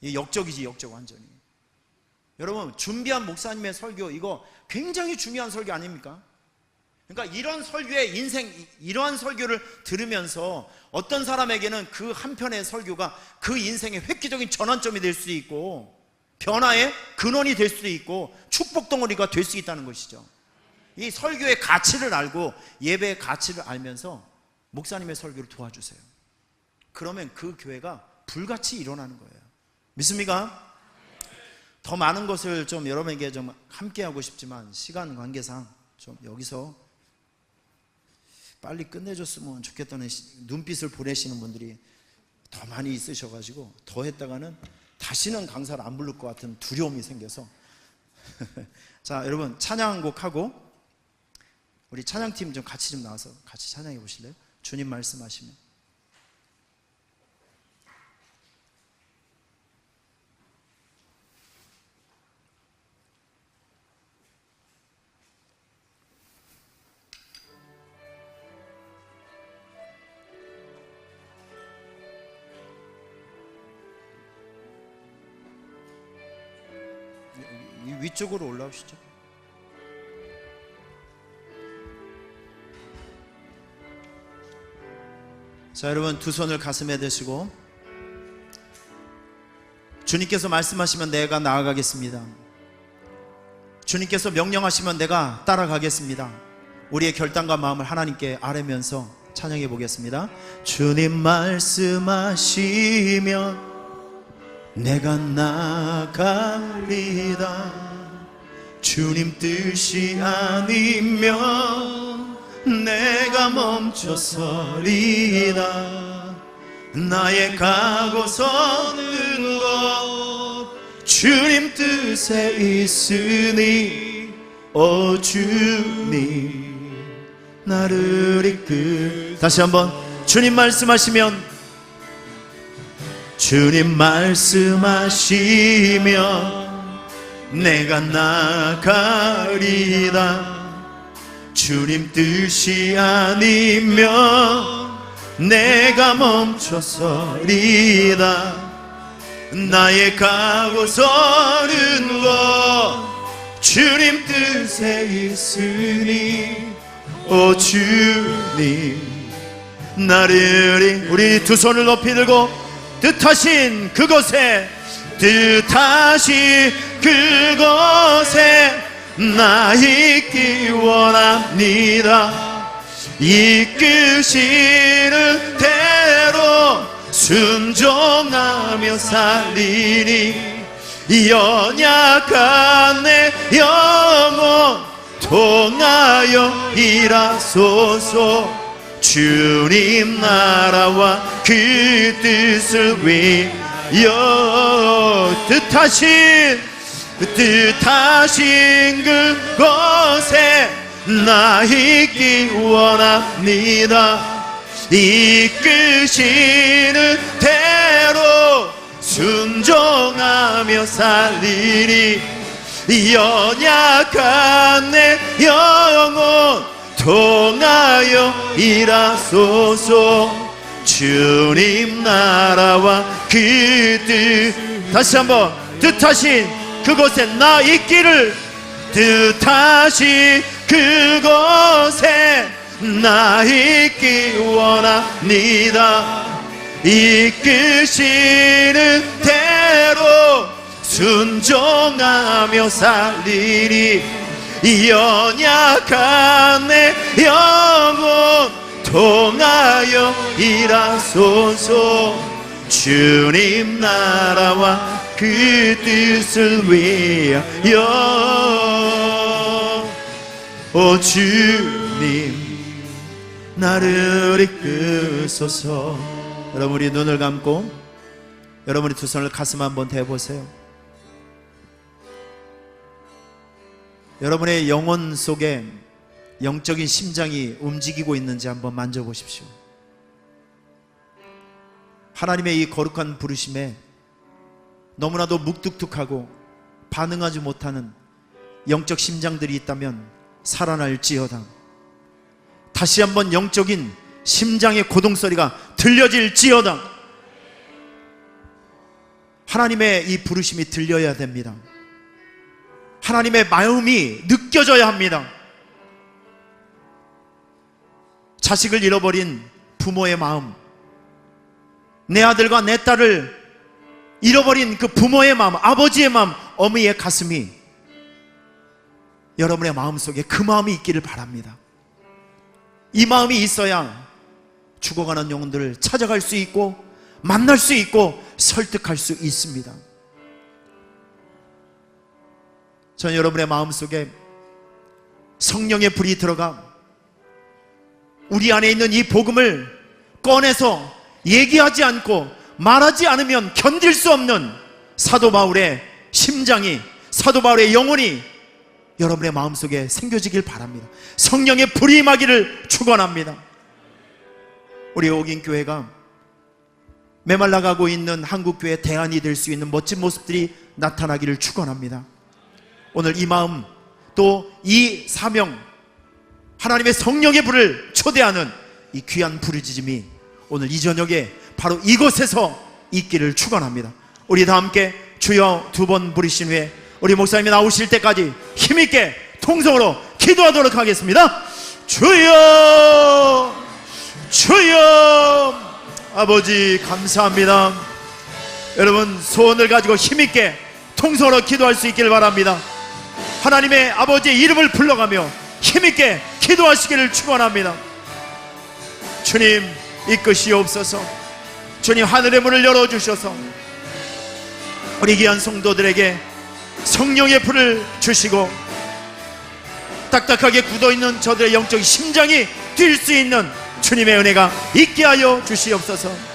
이 역적이지, 역적 완전히. 여러분, 준비한 목사님의 설교, 이거 굉장히 중요한 설교 아닙니까? 그러니까 이런 설교의 이러한 설교를 들으면서 어떤 사람에게는 그 한 편의 설교가 그 인생의 획기적인 전환점이 될 수도 있고 변화의 근원이 될 수도 있고 축복 덩어리가 될 수 있다는 것이죠. 이 설교의 가치를 알고 예배의 가치를 알면서 목사님의 설교를 도와주세요. 그러면 그 교회가 불같이 일어나는 거예요. 믿습니까? 더 많은 것을 좀 여러분에게 좀 함께 하고 싶지만 시간 관계상 좀 여기서 빨리 끝내줬으면 좋겠다는 눈빛을 보내시는 분들이 더 많이 있으셔가지고 더 했다가는 다시는 강사를 안 부를 것 같은 두려움이 생겨서 자, 여러분 찬양곡하고 우리 찬양팀 좀 같이 좀 나와서 같이 찬양해 보실래요? 주님 말씀하시면. 위쪽으로 올라오시죠. 자, 여러분 두 손을 가슴에 대시고 주님께서 말씀하시면 내가 나아가겠습니다. 주님께서 명령하시면 내가 따라가겠습니다. 우리의 결단과 마음을 하나님께 아뢰면서 찬양해 보겠습니다. 주님 말씀하시면 내가 나가리다. 주님 뜻이 아니면 내가 멈춰서리다. 나의 가고 서는 것 주님 뜻에 있으니 오 주님 나를 이끌. 다시 한번 주님 말씀하시면, 주님 말씀하시면 내가 나가리다. 주님 뜻이 아니면 내가 멈춰서리다. 나의 가고 서는 것 주님 뜻에 있으니 오 주님 나를. 우리 두 손을 높이 들고 뜻하신 그곳에, 뜻하신 그곳에 나 있기 원합니다. 이끄시는 대로 순종하며 살리니 연약한 내 영혼 통하여 일하소서. 주님 나라와 그 뜻을 위하여 뜻하신 그곳에 나 있기 원합니다. 이끄시는 대로 순종하며 살리니 연약한 내 영혼 통하여 일하소서. 주님 나라와 그 뜻. 다시 한번 뜻하신 그곳에 나 있기를, 뜻하신 그곳에 나 있기 원합니다. 이끄시는 대로 순종하며 살리니 연약한 내 영혼 통하여 일하소서. 주님 나라와 그 뜻을 위하여 오 주님 나를 이끄소서. 여러분 우리 눈을 감고 여러분이 두 손을 가슴 한번 대보세요. 여러분의 영혼 속에 영적인 심장이 움직이고 있는지 한번 만져보십시오. 하나님의 이 거룩한 부르심에 너무나도 묵뚝뚝하고 반응하지 못하는 영적 심장들이 있다면 살아날지어다. 다시 한번 영적인 심장의 고동소리가 들려질지어다. 하나님의 이 부르심이 들려야 됩니다. 하나님의 마음이 느껴져야 합니다. 자식을 잃어버린 부모의 마음, 내 아들과 내 딸을 잃어버린 그 부모의 마음, 아버지의 마음, 어머니의 가슴이 여러분의 마음속에 그 마음이 있기를 바랍니다. 이 마음이 있어야 죽어가는 영혼들을 찾아갈 수 있고 만날 수 있고 설득할 수 있습니다. 저는 여러분의 마음속에 성령의 불이 들어가 우리 안에 있는 이 복음을 꺼내서 얘기하지 않고 말하지 않으면 견딜 수 없는 사도 바울의 심장이, 사도 바울의 영혼이 여러분의 마음속에 생겨지길 바랍니다. 성령의 불이 임하기를 축원합니다. 우리 옥인교회가 메말라가고 있는 한국교회의 대안이 될 수 있는 멋진 모습들이 나타나기를 축원합니다. 오늘 이 마음, 또 이 사명, 하나님의 성령의 불을 초대하는 이 귀한 부르짖음이 오늘 이 저녁에 바로 이곳에서 있기를 축원합니다. 우리 다 함께 주여 두 번 부르신 후에 우리 목사님이 나오실 때까지 힘있게 통성으로 기도하도록 하겠습니다. 주여, 주여. 아버지 감사합니다. 여러분 소원을 가지고 힘있게 통성으로 기도할 수 있기를 바랍니다. 하나님의 아버지의 이름을 불러가며 힘있게 기도하시기를 축원합니다. 주님 이끄시옵소서. 주님 하늘의 문을 열어주셔서 우리 귀한 성도들에게 성령의 불을 주시고 딱딱하게 굳어있는 저들의 영적 심장이 뛸 수 있는 주님의 은혜가 있게 하여 주시옵소서.